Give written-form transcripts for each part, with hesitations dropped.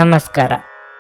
ನಮಸ್ಕಾರ.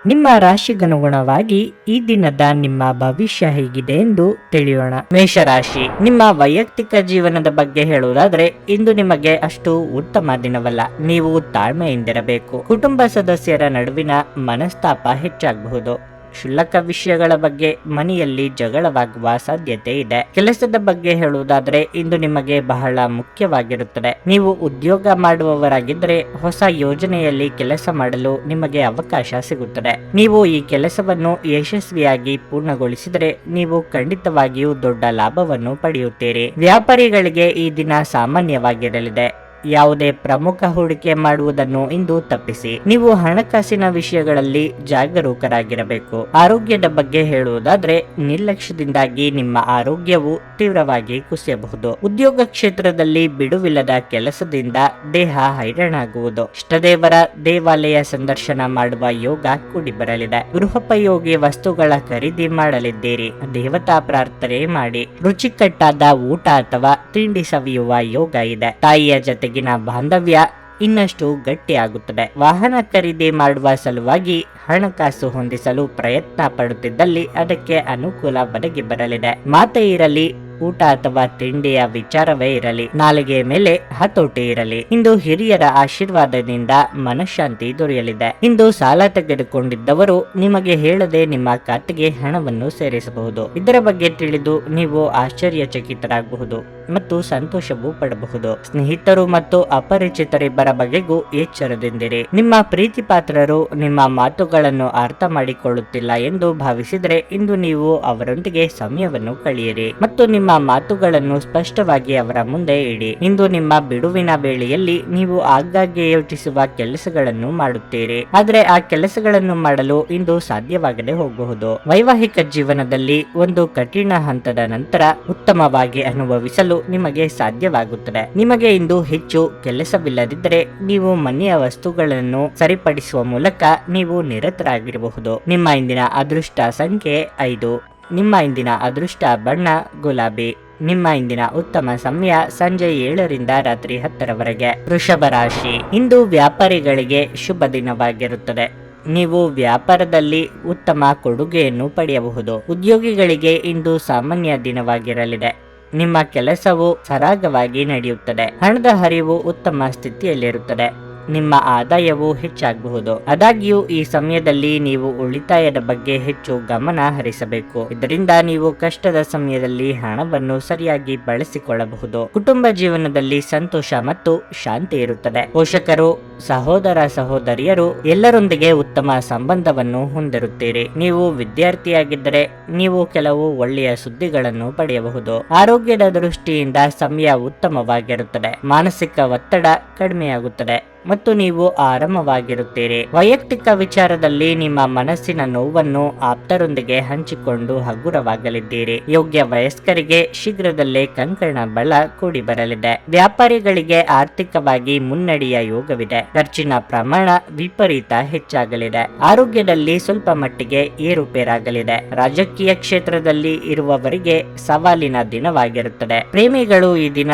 ನಿಮ್ಮ ರಾಶಿಗನುಗುಣವಾಗಿ ಈ ದಿನದ ನಿಮ್ಮ ಭವಿಷ್ಯ ಹೇಗಿದೆ ಎಂದು ತಿಳಿಯೋಣ. ಮೇಷರಾಶಿ, ನಿಮ್ಮ ವೈಯಕ್ತಿಕ ಜೀವನದ ಬಗ್ಗೆ ಹೇಳುವುದಾದ್ರೆ ಇಂದು ನಿಮಗೆ ಅಷ್ಟು ಉತ್ತಮ ದಿನವಲ್ಲ. ನೀವು ತಾಳ್ಮೆಯಿಂದಿರಬೇಕು. ಕುಟುಂಬ ಸದಸ್ಯರ ನಡುವಿನ ಮನಸ್ತಾಪ ಹೆಚ್ಚಾಗಬಹುದು. ಕ್ಷುಲ್ಲಕ ವಿಷಯಗಳ ಬಗ್ಗೆ ಮನೆಯಲ್ಲಿ ಜಗಳವಾಗುವ ಸಾಧ್ಯತೆ ಇದೆ. ಕೆಲಸದ ಬಗ್ಗೆ ಹೇಳುವುದಾದ್ರೆ ಇಂದು ನಿಮಗೆ ಬಹಳ ಮುಖ್ಯವಾಗಿರುತ್ತದೆ. ನೀವು ಉದ್ಯೋಗ ಮಾಡುವವರಾಗಿದ್ದರೆ ಹೊಸ ಯೋಜನೆಯಲ್ಲಿ ಕೆಲಸ ಮಾಡಲು ನಿಮಗೆ ಅವಕಾಶ ಸಿಗುತ್ತದೆ. ನೀವು ಈ ಕೆಲಸವನ್ನು ಯಶಸ್ವಿಯಾಗಿ ಪೂರ್ಣಗೊಳಿಸಿದರೆ ನೀವು ಖಂಡಿತವಾಗಿಯೂ ದೊಡ್ಡ ಲಾಭವನ್ನು ಪಡೆಯುತ್ತೀರಿ. ವ್ಯಾಪಾರಿಗಳಿಗೆ ಈ ದಿನ ಸಾಮಾನ್ಯವಾಗಿರಲಿದೆ. ಯಾವುದೇ ಪ್ರಮುಖ ಹೂಡಿಕೆ ಮಾಡುವುದನ್ನು ಇಂದು ತಪ್ಪಿಸಿ. ನೀವು ಹಣಕಾಸಿನ ವಿಷಯಗಳಲ್ಲಿ ಜಾಗರೂಕರಾಗಿರಬೇಕು. ಆರೋಗ್ಯದ ಬಗ್ಗೆ ಹೇಳುವುದಾದ್ರೆ ನಿರ್ಲಕ್ಷ್ಯದಿಂದಾಗಿ ನಿಮ್ಮ ಆರೋಗ್ಯವು ತೀವ್ರವಾಗಿ ಕುಸಿಯಬಹುದು. ಉದ್ಯೋಗ ಕ್ಷೇತ್ರದಲ್ಲಿ ಬಿಡುವಿಲ್ಲದ ಕೆಲಸದಿಂದ ದೇಹ ಹೈರಾಣಾಗುವುದು. ಇಷ್ಟದೇವರ ದೇವಾಲಯ ಸಂದರ್ಶನ ಮಾಡುವ ಯೋಗ ಕೂಡಿ ಬರಲಿದೆ. ಗೃಹೋಪಯೋಗಿ ವಸ್ತುಗಳ ಖರೀದಿ ಮಾಡಲಿದ್ದೀರಿ. ದೇವತಾ ಪ್ರಾರ್ಥನೆ ಮಾಡಿ. ರುಚಿಕಟ್ಟಾದ ಊಟ ಅಥವಾ ತಿಂಡಿ ಸವಿಯುವ ಯೋಗ ಇದೆ. ತಾಯಿಯ ಜೊತೆಗಿನ ಬಾಂಧವ್ಯ ಇನ್ನಷ್ಟು ಗಟ್ಟಿಯಾಗುತ್ತದೆ. ವಾಹನ ಖರೀದಿ ಮಾಡುವ ಸಲುವಾಗಿ ಹಣಕಾಸು ಹೊಂದಿಸಲು ಪ್ರಯತ್ನ ಪಡುತ್ತಿದ್ದಲ್ಲಿ ಅದಕ್ಕೆ ಅನುಕೂಲ ಒದಗಿ ಬರಲಿದೆ. ಮಾತೇ ಇರಲಿ, ಊಟ ಅಥವಾ ತಿಂಡಿಯ ವಿಚಾರವೇ ಇರಲಿ, ನಾಲಿಗೆ ಮೇಲೆ ಹತೋಟಿ ಇರಲಿ. ಇಂದು ಹಿರಿಯರ ಆಶೀರ್ವಾದದಿಂದ ಮನಃಶಾಂತಿ ದೊರೆಯಲಿದೆ. ಇಂದು ಸಾಲ ತೆಗೆದುಕೊಂಡಿದ್ದವರು ನಿಮಗೆ ಹೇಳದೆ ನಿಮ್ಮ ಖಾತೆಗೆ ಹಣವನ್ನು ಸೇರಿಸಬಹುದು. ಇದರ ಬಗ್ಗೆ ತಿಳಿದು ನೀವು ಆಶ್ಚರ್ಯಚಕಿತರಾಗಬಹುದು ಮತ್ತು ಸಂತೋಷವೂ ಪಡಬಹುದು. ಸ್ನೇಹಿತರು ಮತ್ತು ಅಪರಿಚಿತರಿಬ್ಬರ ಬಗೆಗೂ ಎಚ್ಚರದಿಂದಿರಿ. ನಿಮ್ಮ ಪ್ರೀತಿ ಪಾತ್ರರು ನಿಮ್ಮ ಮಾತುಗಳನ್ನು ಅರ್ಥ ಮಾಡಿಕೊಳ್ಳುತ್ತಿಲ್ಲ ಎಂದು ಭಾವಿಸಿದರೆ ಇಂದು ನೀವು ಅವರೊಂದಿಗೆ ಸಮಯವನ್ನು ಕಳೆಯಿರಿ ಮತ್ತು ನಿಮ್ಮ ಮಾತುಗಳನ್ನು ಸ್ಪಷ್ಟವಾಗಿ ಅವರ ಮುಂದೆ ಇಡಿ. ಇಂದು ನಿಮ್ಮ ಬಿಡುವಿನ ವೇಳೆಯಲ್ಲಿ ನೀವು ಆಗಾಗ್ಗೆ ಯೋಚಿಸುವ ಕೆಲಸಗಳನ್ನು ಮಾಡುತ್ತೀರಿ, ಆದರೆ ಆ ಕೆಲಸಗಳನ್ನು ಮಾಡಲು ಇಂದು ಸಾಧ್ಯವಾಗದೆ ಹೋಗಬಹುದು. ವೈವಾಹಿಕ ಜೀವನದಲ್ಲಿ ಒಂದು ಕಠಿಣ ಹಂತದ ನಂತರ ಉತ್ತಮವಾಗಿ ಅನುಭವಿಸಲು ನಿಮಗೆ ಸಾಧ್ಯವಾಗುತ್ತದೆ. ನಿಮಗೆ ಇಂದು ಹೆಚ್ಚು ಕೆಲಸವಿಲ್ಲದಿದ್ದರೆ ನೀವು ಮನೆಯ ವಸ್ತುಗಳನ್ನು ಸರಿಪಡಿಸುವ ಮೂಲಕ ನೀವು ನಿರತರಾಗಿರಬಹುದು. ನಿಮ್ಮ ಇಂದಿನ ಅದೃಷ್ಟ ಸಂಖ್ಯೆ 5. ನಿಮ್ಮ ಇಂದಿನ ಅದೃಷ್ಟ ಬಣ್ಣ ಗುಲಾಬಿ. ನಿಮ್ಮ ಇಂದಿನ ಉತ್ತಮ ಸಮಯ ಸಂಜೆ 7ರಿಂದ ರಾತ್ರಿ 10ರವರೆಗೆ. ವೃಷಭ ರಾಶಿ, ಇಂದು ವ್ಯಾಪಾರಿಗಳಿಗೆ ಶುಭ ದಿನವಾಗಿರುತ್ತದೆ. ನೀವು ವ್ಯಾಪಾರದಲ್ಲಿ ಉತ್ತಮ ಕೊಡುಗೆಯನ್ನು ಪಡೆಯಬಹುದು. ಉದ್ಯೋಗಿಗಳಿಗೆ ಇಂದು ಸಾಮಾನ್ಯ ದಿನವಾಗಿರಲಿದೆ. ನಿಮ್ಮ ಕೆಲಸವು ಸರಾಗವಾಗಿ ನಡೆಯುತ್ತದೆ. ಹಣದ ಹರಿವು ಉತ್ತಮ ಸ್ಥಿತಿಯಲ್ಲಿರುತ್ತದೆ. ನಿಮ್ಮ ಆದಾಯವು ಹೆಚ್ಚಾಗಬಹುದು. ಆದಾಗ್ಯೂ ಈ ಸಮಯದಲ್ಲಿ ನೀವು ಉಳಿತಾಯದ ಬಗ್ಗೆ ಹೆಚ್ಚು ಗಮನ ಹರಿಸಬೇಕು. ಇದರಿಂದ ನೀವು ಕಷ್ಟದ ಸಮಯದಲ್ಲಿ ಹಣವನ್ನು ಸರಿಯಾಗಿ ಬಳಸಿಕೊಳ್ಳಬಹುದು. ಕುಟುಂಬ ಜೀವನದಲ್ಲಿ ಸಂತೋಷ ಮತ್ತು ಶಾಂತಿ ಇರುತ್ತದೆ. ಪೋಷಕರು, ಸಹೋದರ ಸಹೋದರಿಯರು ಎಲ್ಲರೊಂದಿಗೆ ಉತ್ತಮ ಸಂಬಂಧವನ್ನು ಹೊಂದಿರುತ್ತೀರಿ. ನೀವು ವಿದ್ಯಾರ್ಥಿಯಾಗಿದ್ದರೆ ನೀವು ಕೆಲವು ಒಳ್ಳೆಯ ಸುದ್ದಿಗಳನ್ನು ಪಡೆಯಬಹುದು. ಆರೋಗ್ಯದ ದೃಷ್ಟಿಯಿಂದ ಸಮಯ ಉತ್ತಮವಾಗಿರುತ್ತದೆ. ಮಾನಸಿಕ ಒತ್ತಡ ಕಡಿಮೆಯಾಗುತ್ತದೆ ಮತ್ತು ನೀವು ಆರಾಮವಾಗಿರುತ್ತೀರಿ. ವೈಯಕ್ತಿಕ ವಿಚಾರದಲ್ಲಿ ನಿಮ್ಮ ಮನಸ್ಸಿನ ನೋವನ್ನು ಆಪ್ತರೊಂದಿಗೆ ಹಂಚಿಕೊಂಡು ಹಗುರವಾಗಲಿದ್ದೀರಿ. ಯೋಗ್ಯ ವಯಸ್ಕರಿಗೆ ಶೀಘ್ರದಲ್ಲೇ ಕಂಕಣ ಬಲ ಕೂಡಿ ಬರಲಿದೆ. ವ್ಯಾಪಾರಿಗಳಿಗೆ ಆರ್ಥಿಕವಾಗಿ ಮುನ್ನಡೆಯ ಯೋಗವಿದೆ. ಖರ್ಚಿನ ಪ್ರಮಾಣ ವಿಪರೀತ ಹೆಚ್ಚಾಗಲಿದೆ. ಆರೋಗ್ಯದಲ್ಲಿ ಸ್ವಲ್ಪ ಮಟ್ಟಿಗೆ ಏರುಪೇರಾಗಲಿದೆ. ರಾಜಕೀಯ ಕ್ಷೇತ್ರದಲ್ಲಿ ಇರುವವರಿಗೆ ಸವಾಲಿನ ದಿನವಾಗಿರುತ್ತದೆ. ಪ್ರೇಮಿಗಳು ಈ ದಿನ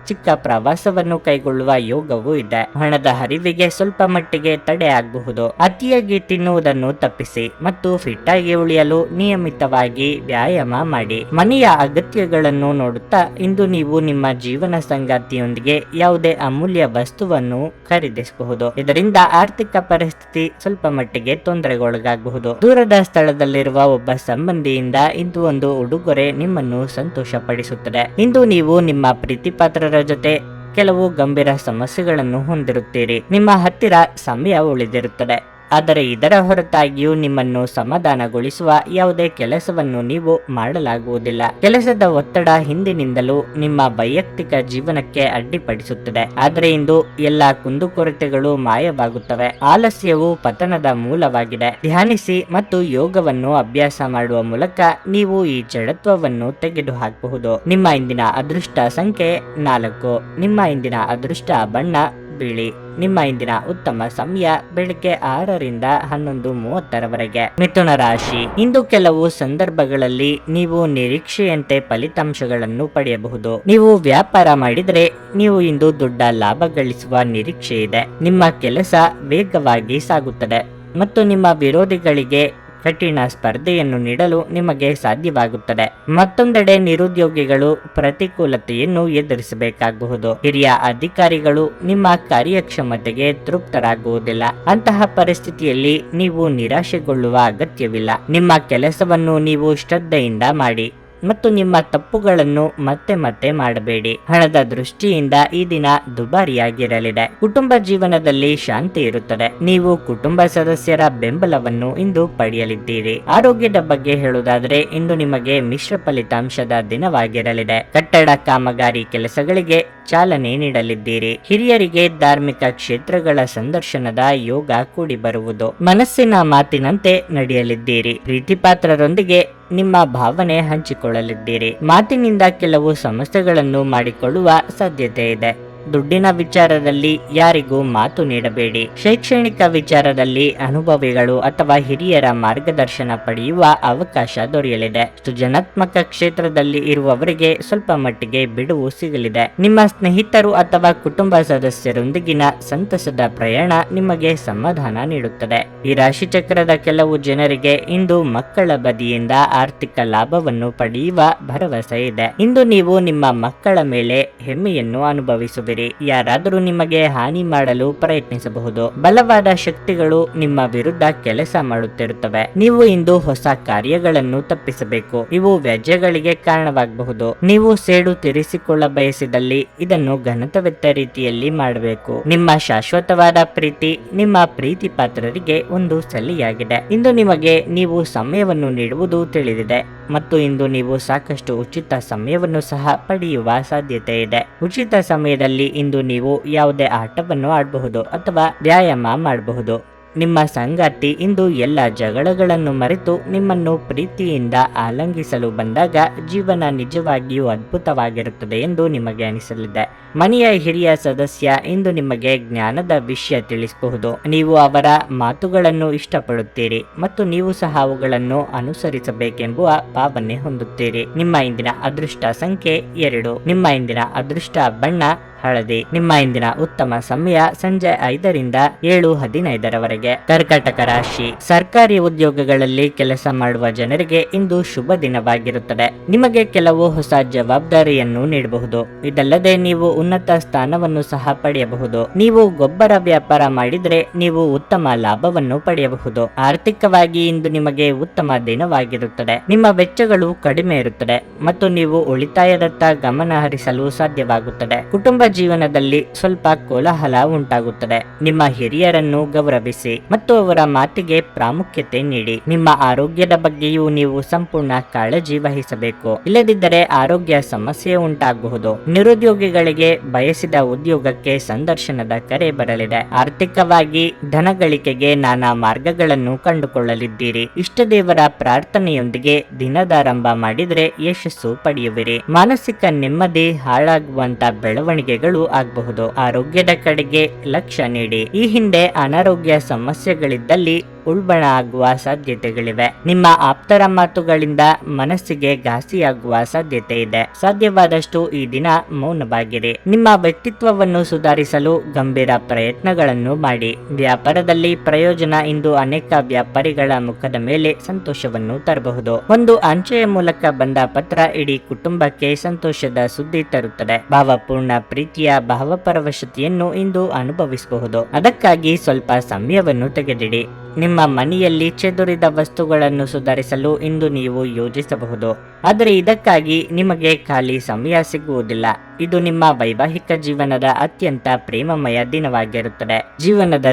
ಚಿಕ್ಕ ಪ್ರವಾಸವನ್ನು ಕೈಗೊಳ್ಳುವ ಯೋಗವೂ ಇದೆ. ಹಣದ ಹರಿವಿಗೆ ಸ್ವಲ್ಪ ಮಟ್ಟಿಗೆ ತಡೆ ಆಗಬಹುದು. ಅತಿಯಾಗಿ ತಿನ್ನುವುದನ್ನು ತಪ್ಪಿಸಿ ಮತ್ತು ಫಿಟ್ ಆಗಿ ಉಳಿಯಲು ನಿಯಮಿತವಾಗಿ ವ್ಯಾಯಾಮ ಮಾಡಿ. ಮನೆಯ ಅಗತ್ಯಗಳನ್ನು ನೋಡುತ್ತಾ ಇಂದು ನೀವು ನಿಮ್ಮ ಜೀವನ ಸಂಗಾತಿಯೊಂದಿಗೆ ಯಾವುದೇ ಅಮೂಲ್ಯ ವಸ್ತುವನ್ನು ಖರೀದಿಸಬಹುದು. ಇದರಿಂದ ಆರ್ಥಿಕ ಪರಿಸ್ಥಿತಿ ಸ್ವಲ್ಪ ಮಟ್ಟಿಗೆ ತೊಂದರೆಗೊಳಗಾಗಬಹುದು. ದೂರದ ಸ್ಥಳದಲ್ಲಿರುವ ಒಬ್ಬ ಸಂಬಂಧಿಯಿಂದ ಇಂದು ಒಂದು ಉಡುಗೊರೆ ನಿಮ್ಮನ್ನು ಸಂತೋಷ ಪಡಿಸುತ್ತದೆ. ಇಂದು ನೀವು ನಿಮ್ಮ ಪ್ರೀತಿಪಾತ್ರರ ಜೊತೆ ಕೆಲವು ಗಂಭೀರ ಸಮಸ್ಯೆಗಳನ್ನು ಹೊಂದಿರುತ್ತೀರಿ. ನಿಮ್ಮ ಹತ್ತಿರ ಸಮಯ ಉಳಿದಿರುತ್ತದೆ, ಆದರೆ ಇದರ ಹೊರತಾಗಿಯೂ ನಿಮ್ಮನ್ನು ಸಮಾಧಾನಗೊಳಿಸುವ ಯಾವುದೇ ಕೆಲಸವನ್ನು ನೀವು ಮಾಡಲಾಗುವುದಿಲ್ಲ. ಕೆಲಸದ ಒತ್ತಡ ಹಿಂದಿನಿಂದಲೂ ನಿಮ್ಮ ವೈಯಕ್ತಿಕ ಜೀವನಕ್ಕೆ ಅಡ್ಡಿಪಡಿಸುತ್ತದೆ, ಆದರೆ ಇಂದು ಎಲ್ಲಾ ಕುಂದುಕೊರತೆಗಳು ಮಾಯವಾಗುತ್ತವೆ. ಆಲಸ್ಯವು ಪತನದ ಮೂಲವಾಗಿದೆ. ಧ್ಯಾನಿಸಿ ಮತ್ತು ಯೋಗವನ್ನು ಅಭ್ಯಾಸ ಮಾಡುವ ಮೂಲಕ ನೀವು ಈ ಜಡತ್ವವನ್ನು ತೆಗೆದುಹಾಕಬಹುದು. ನಿಮ್ಮ ಇಂದಿನ ಅದೃಷ್ಟ ಸಂಖ್ಯೆ 4. ನಿಮ್ಮ ಇಂದಿನ ಅದೃಷ್ಟ ಬಣ್ಣ ಬಿಳಿ. ನಿಮ್ಮ ಇಂದಿನ ಉತ್ತಮ ಸಮಯ ಬೆಳಿಗ್ಗೆ 6ರಿಂದ 11:30ರವರೆಗೆ. ಮಿಥುನ ರಾಶಿ, ಇಂದು ಕೆಲವು ಸಂದರ್ಭಗಳಲ್ಲಿ ನೀವು ನಿರೀಕ್ಷೆಯಂತೆ ಫಲಿತಾಂಶಗಳನ್ನು ಪಡೆಯಬಹುದು. ನೀವು ವ್ಯಾಪಾರ ಮಾಡಿದರೆ ನೀವು ಇಂದು ದೊಡ್ಡ ಲಾಭ ಗಳಿಸುವ ನಿರೀಕ್ಷೆ ಇದೆ. ನಿಮ್ಮ ಕೆಲಸ ವೇಗವಾಗಿ ಸಾಗುತ್ತದೆ. ಮತ್ತು ನಿಮ್ಮ ವಿರೋಧಿಗಳಿಗೆ ಕಠಿಣ ಸ್ಪರ್ಧೆಯನ್ನು ನೀಡಲು ನಿಮಗೆ ಸಾಧ್ಯವಾಗುತ್ತದೆ. ಮತ್ತೊಂದೆಡೆ ನಿರುದ್ಯೋಗಿಗಳು ಪ್ರತಿಕೂಲತೆಯನ್ನು ಎದುರಿಸಬೇಕಾಗಬಹುದು. ಹಿರಿಯ ಅಧಿಕಾರಿಗಳು ನಿಮ್ಮ ಕಾರ್ಯಕ್ಷಮತೆಗೆ ತೃಪ್ತರಾಗುವುದಿಲ್ಲ. ಅಂತಹ ಪರಿಸ್ಥಿತಿಯಲ್ಲಿ ನೀವು ನಿರಾಶೆಗೊಳ್ಳುವ ಅಗತ್ಯವಿಲ್ಲ. ನಿಮ್ಮ ಕೆಲಸವನ್ನು ನೀವು ಶ್ರದ್ಧೆಯಿಂದ ಮಾಡಿ ಮತ್ತು ನಿಮ್ಮ ತಪ್ಪುಗಳನ್ನು ಮತ್ತೆ ಮತ್ತೆ ಮಾಡಬೇಡಿ. ಹಣದ ದೃಷ್ಟಿಯಿಂದ ಈ ದಿನ ದುಬಾರಿಯಾಗಿರಲಿದೆ. ಕುಟುಂಬ ಜೀವನದಲ್ಲಿ ಶಾಂತಿ ಇರುತ್ತದೆ. ನೀವು ಕುಟುಂಬ ಸದಸ್ಯರ ಬೆಂಬಲವನ್ನು ಇಂದು ಪಡೆಯಲಿದ್ದೀರಿ. ಆರೋಗ್ಯದ ಬಗ್ಗೆ ಹೇಳುವುದಾದರೆ ಇಂದು ನಿಮಗೆ ಮಿಶ್ರ ಫಲಿತಾಂಶದ ದಿನವಾಗಿರಲಿದೆ. ಕಟ್ಟಡ ಕಾಮಗಾರಿ ಕೆಲಸಗಳಿಗೆ ಚಾಲನೆ ನೀಡಲಿದ್ದೀರಿ. ಹಿರಿಯರಿಗೆ ಧಾರ್ಮಿಕ ಕ್ಷೇತ್ರಗಳ ಸಂದರ್ಶನದ ಯೋಗ ಕೂಡಿ ಬರುವುದು. ಮನಸ್ಸಿನ ಮಾತಿನಂತೆ ನಡೆಯಲಿದ್ದೀರಿ. ಪ್ರೀತಿಪಾತ್ರರೊಂದಿಗೆ ನಿಮ್ಮ ಭಾವನೆ ಹಂಚಿಕೊಳ್ಳಲಿದ್ದೀರಿ. ಮಾತಿನಿಂದ ಕೆಲವು ಸಮಸ್ಯೆಗಳನ್ನು ಮಾಡಿಕೊಳ್ಳುವ ಸಾಧ್ಯತೆ ಇದೆ. ದುಡ್ಡಿನ ವಿಚಾರದಲ್ಲಿ ಯಾರಿಗೂ ಮಾತು ನೀಡಬೇಡಿ. ಶೈಕ್ಷಣಿಕ ವಿಚಾರದಲ್ಲಿ ಅನುಭವಿಗಳು ಅಥವಾ ಹಿರಿಯರ ಮಾರ್ಗದರ್ಶನ ಪಡೆಯುವ ಅವಕಾಶ ದೊರೆಯಲಿದೆ. ಸೃಜನಾತ್ಮಕ ಕ್ಷೇತ್ರದಲ್ಲಿ ಇರುವವರಿಗೆ ಸ್ವಲ್ಪ ಮಟ್ಟಿಗೆ ಬಿಡುವು ಸಿಗಲಿದೆ. ನಿಮ್ಮ ಸ್ನೇಹಿತರು ಅಥವಾ ಕುಟುಂಬ ಸದಸ್ಯರೊಂದಿಗಿನ ಸಂತಸದ ಪ್ರಯಾಣ ನಿಮಗೆ ಸಮಾಧಾನ ನೀಡುತ್ತದೆ. ಈ ರಾಶಿ ಚಕ್ರದ ಕೆಲವು ಜನರಿಗೆ ಇಂದು ಮಕ್ಕಳ ಬದಿಯಿಂದ ಆರ್ಥಿಕ ಲಾಭವನ್ನು ಪಡೆಯುವ ಭರವಸೆ ಇದೆ. ಇಂದು ನೀವು ನಿಮ್ಮ ಮಕ್ಕಳ ಮೇಲೆ ಹೆಮ್ಮೆಯನ್ನು ಅನುಭವಿಸುವಿರಿ. ಯಾರಾದರೂ ನಿಮಗೆ ಹಾನಿ ಮಾಡಲು ಪ್ರಯತ್ನಿಸಬಹುದು. ಬಲವಾದ ಶಕ್ತಿಗಳು ನಿಮ್ಮ ವಿರುದ್ಧ ಕೆಲಸ ಮಾಡುತ್ತಿರುತ್ತವೆ. ನೀವು ಇಂದು ಹೊಸ ಕಾರ್ಯಗಳನ್ನು ತಪ್ಪಿಸಬೇಕು. ಇವು ವ್ಯಾಜ್ಯಗಳಿಗೆ ಕಾರಣವಾಗಬಹುದು. ನೀವು ಸೇಡು ತೀರಿಸಿಕೊಳ್ಳ ಬಯಸಿದಲ್ಲಿ ಇದನ್ನು ಘನತವೆತ್ತ ರೀತಿಯಲ್ಲಿ ಮಾಡಬೇಕು. ನಿಮ್ಮ ಶಾಶ್ವತವಾದ ಪ್ರೀತಿ ನಿಮ್ಮ ಪ್ರೀತಿ ಪಾತ್ರರಿಗೆ ಒಂದು ಸಲಿಯಾಗಿದೆ. ಇಂದು ನಿಮಗೆ ನೀವು ಸಮಯವನ್ನು ನೀಡುವುದು ತಿಳಿದಿದೆ ಮತ್ತು ಇಂದು ನೀವು ಸಾಕಷ್ಟು ಉಚಿತ ಸಮಯವನ್ನು ಸಹ ಪಡೆಯುವ ಸಾಧ್ಯತೆ ಇದೆ. ಉಚಿತ ಸಮಯದಲ್ಲಿ ಇಂದು ನೀವು ಯಾವುದೇ ಆಟವನ್ನು ಆಡಬಹುದು ಅಥವಾ ವ್ಯಾಯಾಮ ಮಾಡಬಹುದು. ನಿಮ್ಮ ಸಂಗಾತಿ ಇಂದು ಎಲ್ಲ ಜಗಳಗಳನ್ನು ಮರೆತು ನಿಮ್ಮನ್ನು ಪ್ರೀತಿಯಿಂದ ಆಲಂಗಿಸಲು ಬಂದಾಗ ಜೀವನ ನಿಜವಾಗಿಯೂ ಅದ್ಭುತವಾಗಿರುತ್ತದೆ ಎಂದು ನಿಮಗೆ ಅನಿಸಲಿದೆ. ಮನೆಯ ಹಿರಿಯ ಸದಸ್ಯ ಇಂದು ನಿಮಗೆ ಜ್ಞಾನದ ವಿಷಯ ತಿಳಿಸಬಹುದು. ನೀವು ಅವರ ಮಾತುಗಳನ್ನು ಇಷ್ಟಪಡುತ್ತೀರಿ ಮತ್ತು ನೀವು ಸಹ ಅವುಗಳನ್ನು ಅನುಸರಿಸಬೇಕೆಂಬುವ ಭಾವನೆ ಹೊಂದುತ್ತೀರಿ. ನಿಮ್ಮ ಇಂದಿನ ಅದೃಷ್ಟ ಸಂಖ್ಯೆ 2. ನಿಮ್ಮ ಇಂದಿನ ಅದೃಷ್ಟ ಬಣ್ಣ ಹಳದಿ. ನಿಮ್ಮ ಇಂದಿನ ಉತ್ತಮ ಸಮಯ ಸಂಜೆ 5ರಿಂದ 7:15 ಕರ್ಕಾಟಕ ರಾಶಿ. ಸರ್ಕಾರಿ ಉದ್ಯೋಗಗಳಲ್ಲಿ ಕೆಲಸ ಮಾಡುವ ಜನರಿಗೆ ಇಂದು ಶುಭ ದಿನವಾಗಿರುತ್ತದೆ. ನಿಮಗೆ ಕೆಲವು ಹೊಸ ಜವಾಬ್ದಾರಿಯನ್ನು ನೀಡಬಹುದು. ಇದಲ್ಲದೆ ನೀವು ಉನ್ನತ ಸ್ಥಾನವನ್ನು ಸಹ ಪಡೆಯಬಹುದು. ನೀವು ಗೊಬ್ಬರ ವ್ಯಾಪಾರ ಮಾಡಿದ್ರೆ ನೀವು ಉತ್ತಮ ಲಾಭವನ್ನು ಪಡೆಯಬಹುದು. ಆರ್ಥಿಕವಾಗಿ ಇಂದು ನಿಮಗೆ ಉತ್ತಮ ದಿನವಾಗಿರುತ್ತದೆ. ನಿಮ್ಮ ವೆಚ್ಚಗಳು ಕಡಿಮೆ ಇರುತ್ತದೆ ಮತ್ತು ನೀವು ಉಳಿತಾಯದತ್ತ ಗಮನ ಹರಿಸಲು ಸಾಧ್ಯವಾಗುತ್ತದೆ. ಕುಟುಂಬ ಜೀವನದಲ್ಲಿ ಸ್ವಲ್ಪ ಕೋಲಾಹಲ ಉಂಟಾಗುತ್ತದೆ. ನಿಮ್ಮ ಹಿರಿಯರನ್ನು ಗೌರವಿಸಿ ಮತ್ತು ಅವರ ಮಾತಿಗೆ ಪ್ರಾಮುಖ್ಯತೆ ನೀಡಿ. ನಿಮ್ಮ ಆರೋಗ್ಯದ ಬಗ್ಗೆಯೂ ನೀವು ಸಂಪೂರ್ಣ ಕಾಳಜಿ ವಹಿಸಬೇಕು. ಇಲ್ಲದಿದ್ದರೆ ಆರೋಗ್ಯ ಸಮಸ್ಯೆ ಉಂಟಾಗಬಹುದು. ನಿರುದ್ಯೋಗಿಗಳಿಗೆ ಬಯಸಿದ ಉದ್ಯೋಗಕ್ಕೆ ಸಂದರ್ಶನದ ಕರೆ ಬರಲಿದೆ. ಆರ್ಥಿಕವಾಗಿ ಧನ ಗಳಿಕೆಗೆ ನಾನಾ ಮಾರ್ಗಗಳನ್ನು ಕಂಡುಕೊಳ್ಳಲಿದ್ದೀರಿ. ಇಷ್ಟ ದೇವರ ಪ್ರಾರ್ಥನೆಯೊಂದಿಗೆ ದಿನದಾರಂಭ ಮಾಡಿದರೆ ಯಶಸ್ಸು ಪಡೆಯುವಿರಿ. ಮಾನಸಿಕ ನೆಮ್ಮದಿ ಹಾಳಾಗುವಂತ ಬೆಳವಣಿಗೆಗಳು ಆಗಬಹುದು. ಆರೋಗ್ಯದ ಕಡೆಗೆ ಲಕ್ಷ್ಯ ನೀಡಿ. ಈ ಹಿಂದೆ ಅನಾರೋಗ್ಯ ಸಮಸ್ಯೆಗಳಿದ್ದಲ್ಲಿ ಉಲ್ಬಣ ಆಗುವ ಸಾಧ್ಯತೆಗಳಿವೆ. ನಿಮ್ಮ ಆಪ್ತರ ಮಾತುಗಳಿಂದ ಮನಸ್ಸಿಗೆ ಘಾಸಿಯಾಗುವ ಸಾಧ್ಯತೆ ಇದೆ. ಸಾಧ್ಯವಾದಷ್ಟು ಈ ದಿನ ಮೌನವಾಗಿರಿ. ನಿಮ್ಮ ವ್ಯಕ್ತಿತ್ವವನ್ನು ಸುಧಾರಿಸಲು ಗಂಭೀರ ಪ್ರಯತ್ನಗಳನ್ನು ಮಾಡಿ. ವ್ಯಾಪಾರದಲ್ಲಿ ಪ್ರಯೋಜನ ಇಂದು ಅನೇಕ ವ್ಯಾಪಾರಿಗಳ ಮುಖದ ಮೇಲೆ ಸಂತೋಷವನ್ನು ತರಬಹುದು. ಒಂದು ಅಂಚೆಯ ಮೂಲಕ ಬಂದ ಪತ್ರ ಇಡೀ ಕುಟುಂಬಕ್ಕೆ ಸಂತೋಷದ ಸುದ್ದಿ ತರುತ್ತದೆ. ಭಾವಪೂರ್ಣ ಪ್ರೀತಿಯ ಭಾವಪರವಶತೆಯನ್ನು ಇಂದು ಅನುಭವಿಸಬಹುದು. ಅದಕ್ಕಾಗಿ ಸ್ವಲ್ಪ ಸಮಯವನ್ನು ತೆಗೆದಿಡಿ. ನಿಮ್ಮ ಮನೆಯಲ್ಲಿ ಚೆದುರಿದ ವಸ್ತುಗಳನ್ನು ಸುಧಾರಿಸಲು ಇಂದು ನೀವು ಯೋಜಿಸಬಹುದು. ಆದರೆ ಇದಕ್ಕಾಗಿ ನಿಮಗೆ ಖಾಲಿ ಸಮಯ ಸಿಗುವುದಿಲ್ಲ. ಇದು ನಿಮ್ಮ ವೈವಾಹಿಕ ಜೀವನದ ಅತ್ಯಂತ ಪ್ರೇಮಮಯ ದಿನವಾಗಿರುತ್ತದೆ. ಜೀವನದ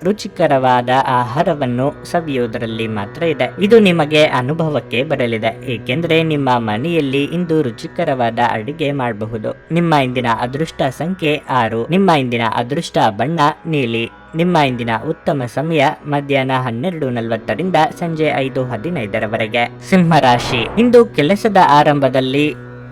ರುಚಿಕರವಾದ ಆಹಾರವನ್ನು ಸವಿಯುವುದರಲ್ಲಿ ಮಾತ್ರ ಇದೆ. ಇದು ನಿಮಗೆ ಅನುಭವಕ್ಕೆ ಬರಲಿದೆ, ಏಕೆಂದರೆ ನಿಮ್ಮ ಮನೆಯಲ್ಲಿ ಇಂದು ರುಚಿಕರವಾದ ಅಡಿಗೆ ಮಾಡಬಹುದು. ನಿಮ್ಮ ಇಂದಿನ ಅದೃಷ್ಟ ಸಂಖ್ಯೆ 6. ನಿಮ್ಮ ಇಂದಿನ ಅದೃಷ್ಟ ಬಣ್ಣ ನೀಲಿ. ನಿಮ್ಮ ಇಂದಿನ ಉತ್ತಮ ಸಮಯ ಮಧ್ಯಾಹ್ನ 12:40ರಿಂದ ಸಂಜೆ 5:15 ಸಿಂಹರಾಶಿ. ಇಂದು ಕೆಲಸದ ಆರಂಭದಲ್ಲಿ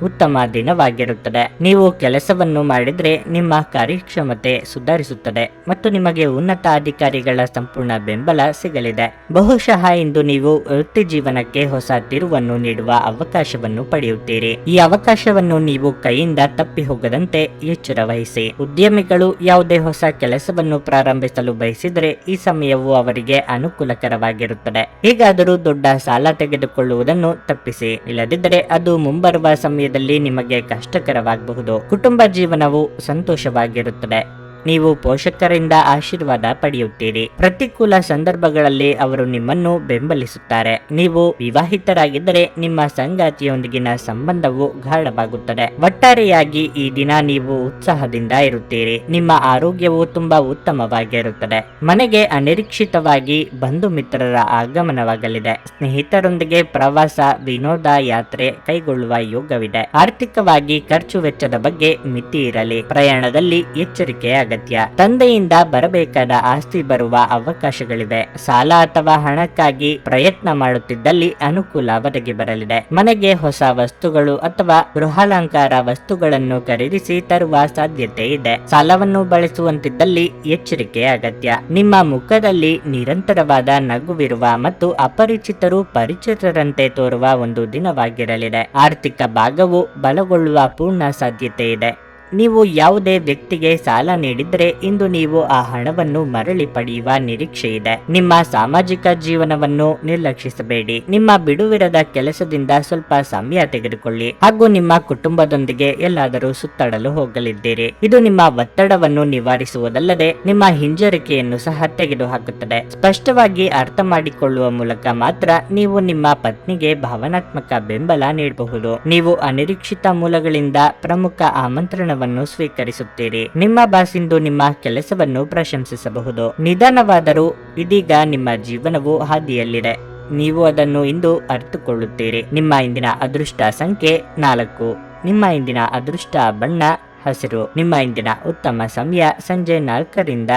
ಉತ್ತಮ ದಿನವಾಗಿರುತ್ತದೆ. ನೀವು ಕೆಲಸವನ್ನು ಮಾಡಿದ್ರೆ ನಿಮ್ಮ ಕಾರ್ಯಕ್ಷಮತೆ ಸುಧಾರಿಸುತ್ತದೆ ಮತ್ತು ನಿಮಗೆ ಉನ್ನತ ಅಧಿಕಾರಿಗಳ ಸಂಪೂರ್ಣ ಬೆಂಬಲ ಸಿಗಲಿದೆ. ಬಹುಶಃ ಇಂದು ನೀವು ವೃತ್ತಿ ಜೀವನಕ್ಕೆ ಹೊಸ ತಿರುವನ್ನು ನೀಡುವ ಅವಕಾಶವನ್ನು ಪಡೆಯುತ್ತೀರಿ. ಈ ಅವಕಾಶವನ್ನು ನೀವು ಕೈಯಿಂದ ತಪ್ಪಿ ಹೋಗದಂತೆ ಎಚ್ಚರ ವಹಿಸಿ. ಉದ್ಯಮಿಗಳು ಯಾವುದೇ ಹೊಸ ಕೆಲಸವನ್ನು ಪ್ರಾರಂಭಿಸಲು ಬಯಸಿದರೆ ಈ ಸಮಯವು ಅವರಿಗೆ ಅನುಕೂಲಕರವಾಗಿರುತ್ತದೆ. ಹೇಗಾದರೂ ದೊಡ್ಡ ಸಾಲ ತೆಗೆದುಕೊಳ್ಳುವುದನ್ನು ತಪ್ಪಿಸಿ, ಇಲ್ಲದಿದ್ದರೆ ಅದು ಮುಂಬರುವ ಸಮಯದಲ್ಲಿ ನಿಮಗೆ ಕಷ್ಟಕರವಾಗಬಹುದು. ಕುಟುಂಬ ಜೀವನವು ಸಂತೋಷವಾಗಿರುತ್ತದೆ. ನೀವು ಪೋಷಕರಿಂದ ಆಶೀರ್ವಾದ ಪಡೆಯುತ್ತೀರಿ. ಪ್ರತಿಕೂಲ ಸಂದರ್ಭಗಳಲ್ಲಿ ಅವರು ನಿಮ್ಮನ್ನು ಬೆಂಬಲಿಸುತ್ತಾರೆ. ನೀವು ವಿವಾಹಿತರಾಗಿದ್ದರೆ ನಿಮ್ಮ ಸಂಗಾತಿಯೊಂದಿಗಿನ ಸಂಬಂಧವು ಗಾಢವಾಗುತ್ತದೆ. ಒಟ್ಟಾರೆಯಾಗಿ ಈ ದಿನ ನೀವು ಉತ್ಸಾಹದಿಂದ ಇರುತ್ತೀರಿ. ನಿಮ್ಮ ಆರೋಗ್ಯವು ತುಂಬಾ ಉತ್ತಮವಾಗಿರುತ್ತದೆ. ಮನೆಗೆ ಅನಿರೀಕ್ಷಿತವಾಗಿ ಬಂಧು ಮಿತ್ರರ ಆಗಮನವಾಗಲಿದೆ. ಸ್ನೇಹಿತರೊಂದಿಗೆ ಪ್ರವಾಸ, ವಿನೋದ ಯಾತ್ರೆ ಕೈಗೊಳ್ಳುವ ಯೋಗವಿದೆ. ಆರ್ಥಿಕವಾಗಿ ಖರ್ಚು ವೆಚ್ಚದ ಬಗ್ಗೆ ಮಿತಿ ಇರಲಿ. ಪ್ರಯಾಣದಲ್ಲಿ ಎಚ್ಚರಿಕೆ ಅಗತ್ಯ. ತಂದೆಯಿಂದ ಬರಬೇಕಾದ ಆಸ್ತಿ ಬರುವ ಅವಕಾಶಗಳಿವೆ. ಸಾಲ ಅಥವಾ ಹಣಕ್ಕಾಗಿ ಪ್ರಯತ್ನ ಮಾಡುತ್ತಿದ್ದಲ್ಲಿ ಅನುಕೂಲ ಒದಗಿ ಬರಲಿದೆ. ಮನೆಗೆ ಹೊಸ ವಸ್ತುಗಳು ಅಥವಾ ಗೃಹಾಲಂಕಾರ ವಸ್ತುಗಳನ್ನು ಖರೀದಿಸಿ ತರುವ ಸಾಧ್ಯತೆ ಇದೆ. ಸಾಲವನ್ನು ಬಳಸುವಂತಿದ್ದಲ್ಲಿ ಎಚ್ಚರಿಕೆ ಅಗತ್ಯ. ನಿಮ್ಮ ಮುಖದಲ್ಲಿ ನಿರಂತರವಾದ ನಗುವಿರುವ ಮತ್ತು ಅಪರಿಚಿತರು ಪರಿಚಿತರಂತೆ ತೋರುವ ಒಂದು ದಿನವಾಗಿರಲಿದೆ. ಆರ್ಥಿಕ ಭಾಗವು ಬಲಗೊಳ್ಳುವ ಪೂರ್ಣ ಸಾಧ್ಯತೆ ಇದೆ. ನೀವು ಯಾವುದೇ ವ್ಯಕ್ತಿಗೆ ಸಾಲ ನೀಡಿದ್ರೆ ಇಂದು ನೀವು ಆ ಹಣವನ್ನು ಮರಳಿ ಪಡೆಯುವ ನಿರೀಕ್ಷೆ ಇದೆ. ನಿಮ್ಮ ಸಾಮಾಜಿಕ ಜೀವನವನ್ನು ನಿರ್ಲಕ್ಷಿಸಬೇಡಿ. ನಿಮ್ಮ ಬಿಡುವಿರದ ಕೆಲಸದಿಂದ ಸ್ವಲ್ಪ ಸಮಯ ತೆಗೆದುಕೊಳ್ಳಿ ಹಾಗೂ ನಿಮ್ಮ ಕುಟುಂಬದೊಂದಿಗೆ ಎಲ್ಲಾದರೂ ಸುತ್ತಾಡಲು ಹೋಗಲಿದ್ದೀರಿ. ಇದು ನಿಮ್ಮ ಒತ್ತಡವನ್ನು ನಿವಾರಿಸುವುದಲ್ಲದೆ ನಿಮ್ಮ ಹಿಂಜರಿಕೆಯನ್ನು ಸಹ ತೆಗೆದುಹಾಕುತ್ತದೆ. ಸ್ಪಷ್ಟವಾಗಿ ಅರ್ಥ ಮಾಡಿಕೊಳ್ಳುವ ಮೂಲಕ ಮಾತ್ರ ನೀವು ನಿಮ್ಮ ಪತ್ನಿಗೆ ಭಾವನಾತ್ಮಕ ಬೆಂಬಲ ನೀಡಬಹುದು. ನೀವು ಅನಿರೀಕ್ಷಿತ ಮೂಲಗಳಿಂದ ಪ್ರಮುಖ ಆಮಂತ್ರಣವನ್ನು ಸ್ವೀಕರಿಸುತ್ತೀರಿ. ನಿಮ್ಮ ಬಾಸ್ ಇಂದು ನಿಮ್ಮ ಕೆಲಸವನ್ನು ಪ್ರಶಂಸಿಸಬಹುದು. ನಿಧಾನವಾದರೂ ಇದೀಗ ನಿಮ್ಮ ಜೀವನವು ಹಾದಿಯಲ್ಲಿದೆ. ನೀವು ಅದನ್ನು ಇಂದು ಅರ್ಥಕೊಳ್ಳುತ್ತೀರಿ. ನಿಮ್ಮ ಇಂದಿನ ಅದೃಷ್ಟ ಸಂಖ್ಯೆ 4. ನಿಮ್ಮ ಇಂದಿನ ಅದೃಷ್ಟ ಬಣ್ಣ ಹಸಿರು. ನಿಮ್ಮ ಇಂದಿನ ಉತ್ತಮ ಸಮಯ ಸಂಜೆ 4ರಿಂದ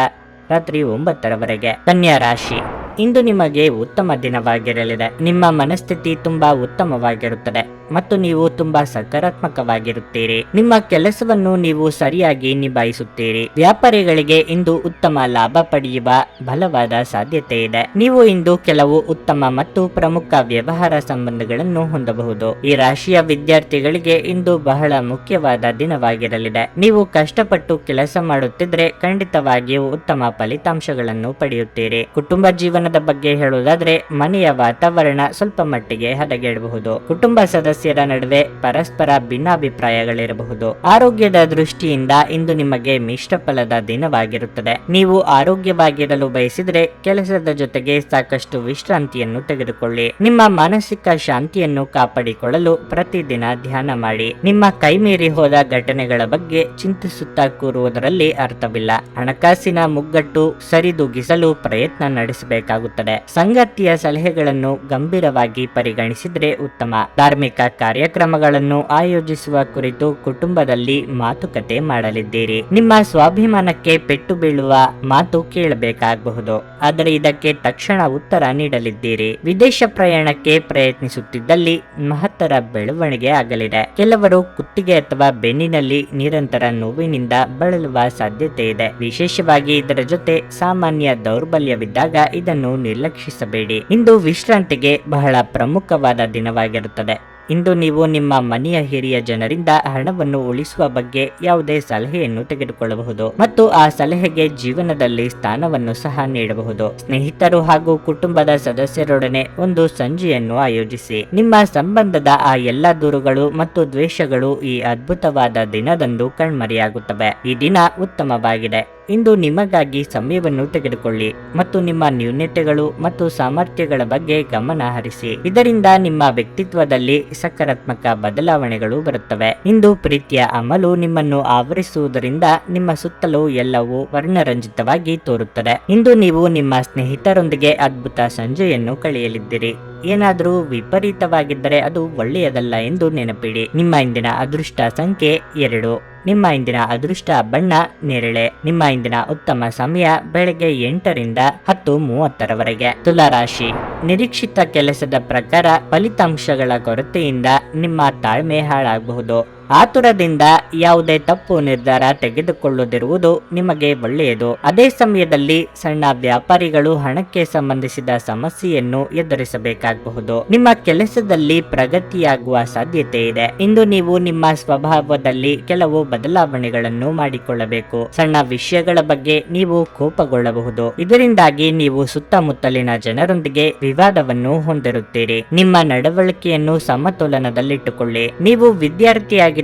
ರಾತ್ರಿ 9ರವರೆಗೆ. ಕನ್ಯಾ ರಾಶಿ, ಇಂದು ನಿಮಗೆ ಉತ್ತಮ ದಿನವಾಗಿರಲಿದೆ. ನಿಮ್ಮ ಮನಸ್ಥಿತಿ ತುಂಬಾ ಉತ್ತಮವಾಗಿರುತ್ತದೆ ಮತ್ತು ನೀವು ತುಂಬಾ ಸಕಾರಾತ್ಮಕವಾಗಿರುತ್ತೀರಿ. ನಿಮ್ಮ ಕೆಲಸವನ್ನು ನೀವು ಸರಿಯಾಗಿ ನಿಭಾಯಿಸುತ್ತೀರಿ. ವ್ಯಾಪಾರಿಗಳಿಗೆ ಇಂದು ಉತ್ತಮ ಲಾಭ ಪಡೆಯುವ ಬಲವಾದ ಸಾಧ್ಯತೆ ಇದೆ. ನೀವು ಇಂದು ಕೆಲವು ಉತ್ತಮ ಮತ್ತು ಪ್ರಮುಖ ವ್ಯವಹಾರ ಸಂಬಂಧಗಳನ್ನು ಹೊಂದಬಹುದು. ಈ ರಾಶಿಯ ವಿದ್ಯಾರ್ಥಿಗಳಿಗೆ ಇಂದು ಬಹಳ ಮುಖ್ಯವಾದ ದಿನವಾಗಿರಲಿದೆ. ನೀವು ಕಷ್ಟಪಟ್ಟು ಕೆಲಸ ಮಾಡುತ್ತಿದ್ರೆ ಖಂಡಿತವಾಗಿಯೂ ಉತ್ತಮ ಫಲಿತಾಂಶಗಳನ್ನು ಪಡೆಯುತ್ತೀರಿ. ಕುಟುಂಬ ಜೀವನದ ಬಗ್ಗೆ ಹೇಳುವುದಾದ್ರೆ ಮನೆಯ ವಾತಾವರಣ ಸ್ವಲ್ಪ ಮಟ್ಟಿಗೆ ಹದಗೆಡಬಹುದು. ಕುಟುಂಬ ಸದಸ್ಯರ ನಡುವೆ ಪರಸ್ಪರ ಭಿನ್ನಾಭಿಪ್ರಾಯಗಳಿರಬಹುದು. ಆರೋಗ್ಯದ ದೃಷ್ಟಿಯಿಂದ ಇಂದು ನಿಮಗೆ ಮಿಶ್ರ ಫಲದ ದಿನವಾಗಿರುತ್ತದೆ. ನೀವು ಆರೋಗ್ಯವಾಗಿರಲು ಬಯಸಿದ್ರೆ ಕೆಲಸದ ಜೊತೆಗೆ ಸಾಕಷ್ಟು ವಿಶ್ರಾಂತಿಯನ್ನು ತೆಗೆದುಕೊಳ್ಳಿ. ನಿಮ್ಮ ಮಾನಸಿಕ ಶಾಂತಿಯನ್ನು ಕಾಪಾಡಿಕೊಳ್ಳಲು ಪ್ರತಿದಿನ ಧ್ಯಾನ ಮಾಡಿ. ನಿಮ್ಮ ಕೈಮೀರಿ ಹೋದ ಘಟನೆಗಳ ಬಗ್ಗೆ ಚಿಂತಿಸುತ್ತಾ ಕೂರುವುದರಲ್ಲಿ ಅರ್ಥವಿಲ್ಲ. ಹಣಕಾಸಿನ ಮುಗ್ಗಟ್ಟು ಸರಿದೂಗಿಸಲು ಪ್ರಯತ್ನ ನಡೆಸಬೇಕಾಗುತ್ತದೆ. ಸಂಗಾತಿಯ ಸಲಹೆಗಳನ್ನು ಗಂಭೀರವಾಗಿ ಪರಿಗಣಿಸಿದ್ರೆ ಉತ್ತಮ. ಧಾರ್ಮಿಕ ಕಾರ್ಯಕ್ರಮಗಳನ್ನು ಆಯೋಜಿಸುವ ಕುರಿತು ಕುಟುಂಬದಲ್ಲಿ ಮಾತುಕತೆ ಮಾಡಲಿದ್ದೀರಿ. ನಿಮ್ಮ ಸ್ವಾಭಿಮಾನಕ್ಕೆ ಪೆಟ್ಟು ಬೀಳುವ ಮಾತು ಕೇಳಬೇಕಾಗಬಹುದು, ಆದರೆ ಇದಕ್ಕೆ ತಕ್ಷಣ ಉತ್ತರ ನೀಡಲಿದ್ದೀರಿ. ವಿದೇಶ ಪ್ರಯಾಣಕ್ಕೆ ಪ್ರಯತ್ನಿಸುತ್ತಿದ್ದಲ್ಲಿ ಮಹತ್ತರ ಬೆಳವಣಿಗೆ ಆಗಲಿದೆ. ಕೆಲವರು ಕುತ್ತಿಗೆ ಅಥವಾ ಬೆನ್ನಿನಲ್ಲಿ ನಿರಂತರ ನೋವಿನಿಂದ ಬಳಲುವ ಸಾಧ್ಯತೆ ಇದೆ. ವಿಶೇಷವಾಗಿ ಇದರ ಜೊತೆ ಸಾಮಾನ್ಯ ದೌರ್ಬಲ್ಯವಿದ್ದಾಗ ಇದನ್ನು ನಿರ್ಲಕ್ಷಿಸಬೇಡಿ. ಇಂದು ವಿಶ್ರಾಂತಿಗೆ ಬಹಳ ಪ್ರಮುಖವಾದ ದಿನವಾಗಿರುತ್ತದೆ. ಇಂದು ನೀವು ನಿಮ್ಮ ಮನೆಯ ಹಿರಿಯ ಜನರಿಂದ ಹಣವನ್ನು ಉಳಿಸುವ ಬಗ್ಗೆ ಯಾವುದೇ ಸಲಹೆಯನ್ನು ತೆಗೆದುಕೊಳ್ಳಬಹುದು ಮತ್ತು ಆ ಸಲಹೆಗೆ ಜೀವನದಲ್ಲಿ ಸ್ಥಾನವನ್ನು ಸಹ ನೀಡಬಹುದು. ಸ್ನೇಹಿತರು ಹಾಗೂ ಕುಟುಂಬದ ಸದಸ್ಯರೊಡನೆ ಒಂದು ಸಂಜೆಯನ್ನು ಆಯೋಜಿಸಿ. ನಿಮ್ಮ ಸಂಬಂಧದ ಆ ಎಲ್ಲ ದೂರುಗಳು ಮತ್ತು ದ್ವೇಷಗಳು ಈ ಅದ್ಭುತವಾದ ದಿನದಂದು ಕಣ್ಮರೆಯಾಗುತ್ತವೆ. ಈ ದಿನ ಉತ್ತಮವಾಗಿದೆ. ಇಂದು ನಿಮಗಾಗಿ ಸಮಯವನ್ನು ತೆಗೆದುಕೊಳ್ಳಿ ಮತ್ತು ನಿಮ್ಮ ನ್ಯೂನತೆಗಳು ಮತ್ತು ಸಾಮರ್ಥ್ಯಗಳ ಬಗ್ಗೆ ಗಮನ ಹರಿಸಿ. ಇದರಿಂದ ನಿಮ್ಮ ವ್ಯಕ್ತಿತ್ವದಲ್ಲಿ ಸಕಾರಾತ್ಮಕ ಬದಲಾವಣೆಗಳು ಬರುತ್ತವೆ. ಇಂದು ಪ್ರೀತಿಯ ಅಮಲು ನಿಮ್ಮನ್ನು ಆವರಿಸುವುದರಿಂದ ನಿಮ್ಮ ಸುತ್ತಲೂ ಎಲ್ಲವೂ ವರ್ಣರಂಜಿತವಾಗಿ ತೋರುತ್ತದೆ. ಇಂದು ನೀವು ನಿಮ್ಮ ಸ್ನೇಹಿತರೊಂದಿಗೆ ಅದ್ಭುತ ಸಂಜೆಯನ್ನು ಕಳೆಯಲಿದ್ದೀರಿ. ಏನಾದರೂ ವಿಪರೀತವಾಗಿದ್ದರೆ ಅದು ಒಳ್ಳೆಯದಲ್ಲ ಎಂದು ನೆನಪಿಡಿ. ನಿಮ್ಮ ಇಂದಿನ ಅದೃಷ್ಟ ಸಂಖ್ಯೆ 2. ನಿಮ್ಮ ಇಂದಿನ ಅದೃಷ್ಟ ಬಣ್ಣ ನೇರಳೆ. ನಿಮ್ಮ ಇಂದಿನ ಉತ್ತಮ ಸಮಯ ಬೆಳಗ್ಗೆ 8ರಿಂದ 10:30ರವರೆಗೆ. ತುಲಾ ರಾಶಿ, ನಿರೀಕ್ಷಿತ ಕೆಲಸದ ಪ್ರಕಾರ ಫಲಿತಾಂಶಗಳ ಕೊರತೆಯಿಂದ ನಿಮ್ಮ ತಾಳ್ಮೆ ಹಾಳಾಗಬಹುದು. ಆತುರದಿಂದ ಯಾವುದೇ ತಪ್ಪು ನಿರ್ಧಾರ ತೆಗೆದುಕೊಳ್ಳದಿರುವುದು ನಿಮಗೆ ಒಳ್ಳೆಯದು. ಅದೇ ಸಮಯದಲ್ಲಿ ಸಣ್ಣ ವ್ಯಾಪಾರಿಗಳು ಹಣಕ್ಕೆ ಸಂಬಂಧಿಸಿದ ಸಮಸ್ಯೆಯನ್ನು ಎದುರಿಸಬೇಕಾಗಬಹುದು. ನಿಮ್ಮ ಕೆಲಸದಲ್ಲಿ ಪ್ರಗತಿಯಾಗುವ ಸಾಧ್ಯತೆ ಇದೆ. ಇಂದು ನೀವು ನಿಮ್ಮ ಸ್ವಭಾವದಲ್ಲಿ ಕೆಲವು ಬದಲಾವಣೆಗಳನ್ನು ಮಾಡಿಕೊಳ್ಳಬೇಕು. ಸಣ್ಣ ವಿಷಯಗಳ ಬಗ್ಗೆ ನೀವು ಕೋಪಗೊಳ್ಳಬಹುದು. ಇದರಿಂದಾಗಿ ನೀವು ಸುತ್ತಮುತ್ತಲಿನ ಜನರೊಂದಿಗೆ ವಿವಾದವನ್ನು ಹೊಂದಿರುತ್ತೀರಿ. ನಿಮ್ಮ ನಡವಳಿಕೆಯನ್ನು ಸಮತೋಲನದಲ್ಲಿಟ್ಟುಕೊಳ್ಳಿ. ನೀವು ವಿದ್ಯಾರ್ಥಿಯಾಗಿ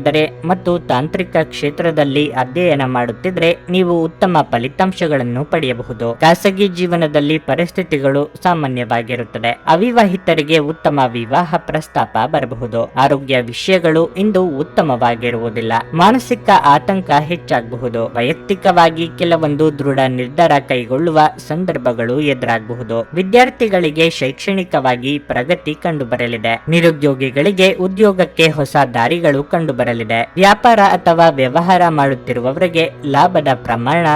ಮತ್ತು ತಾಂತ್ರಿಕ ಕ್ಷೇತ್ರದಲ್ಲಿ ಅಧ್ಯಯನ ಮಾಡುತ್ತಿದ್ರೆ ನೀವು ಉತ್ತಮ ಫಲಿತಾಂಶಗಳನ್ನು ಪಡೆಯಬಹುದು. ಖಾಸಗಿ ಜೀವನದಲ್ಲಿ ಪರಿಸ್ಥಿತಿಗಳು ಸಾಮಾನ್ಯವಾಗಿರುತ್ತದೆ. ಅವಿವಾಹಿತರಿಗೆ ಉತ್ತಮ ವಿವಾಹ ಪ್ರಸ್ತಾಪ ಬರಬಹುದು. ಆರೋಗ್ಯ ವಿಷಯಗಳು ಇಂದು ಉತ್ತಮವಾಗಿರುವುದಿಲ್ಲ. ಮಾನಸಿಕ ಆತಂಕ ಹೆಚ್ಚಾಗಬಹುದು. ವೈಯಕ್ತಿಕವಾಗಿ ಕೆಲವೊಂದು ದೃಢ ನಿರ್ಧಾರ ಕೈಗೊಳ್ಳುವ ಸಂದರ್ಭಗಳು ಎದುರಾಗಬಹುದು. ವಿದ್ಯಾರ್ಥಿಗಳಿಗೆ ಶೈಕ್ಷಣಿಕವಾಗಿ ಪ್ರಗತಿ ಕಂಡುಬರಲಿದೆ. ನಿರುದ್ಯೋಗಿಗಳಿಗೆ ಉದ್ಯೋಗಕ್ಕೆ ಹೊಸ ದಾರಿಗಳು ಕಂಡುಬರಲಿದೆ. ವ್ಯಾಪಾರ ಅಥವಾ ವ್ಯವಹಾರ ಮಾಡುತ್ತಿರುವವರಿಗೆ ಲಾಭದ ಪ್ರಮಾಣ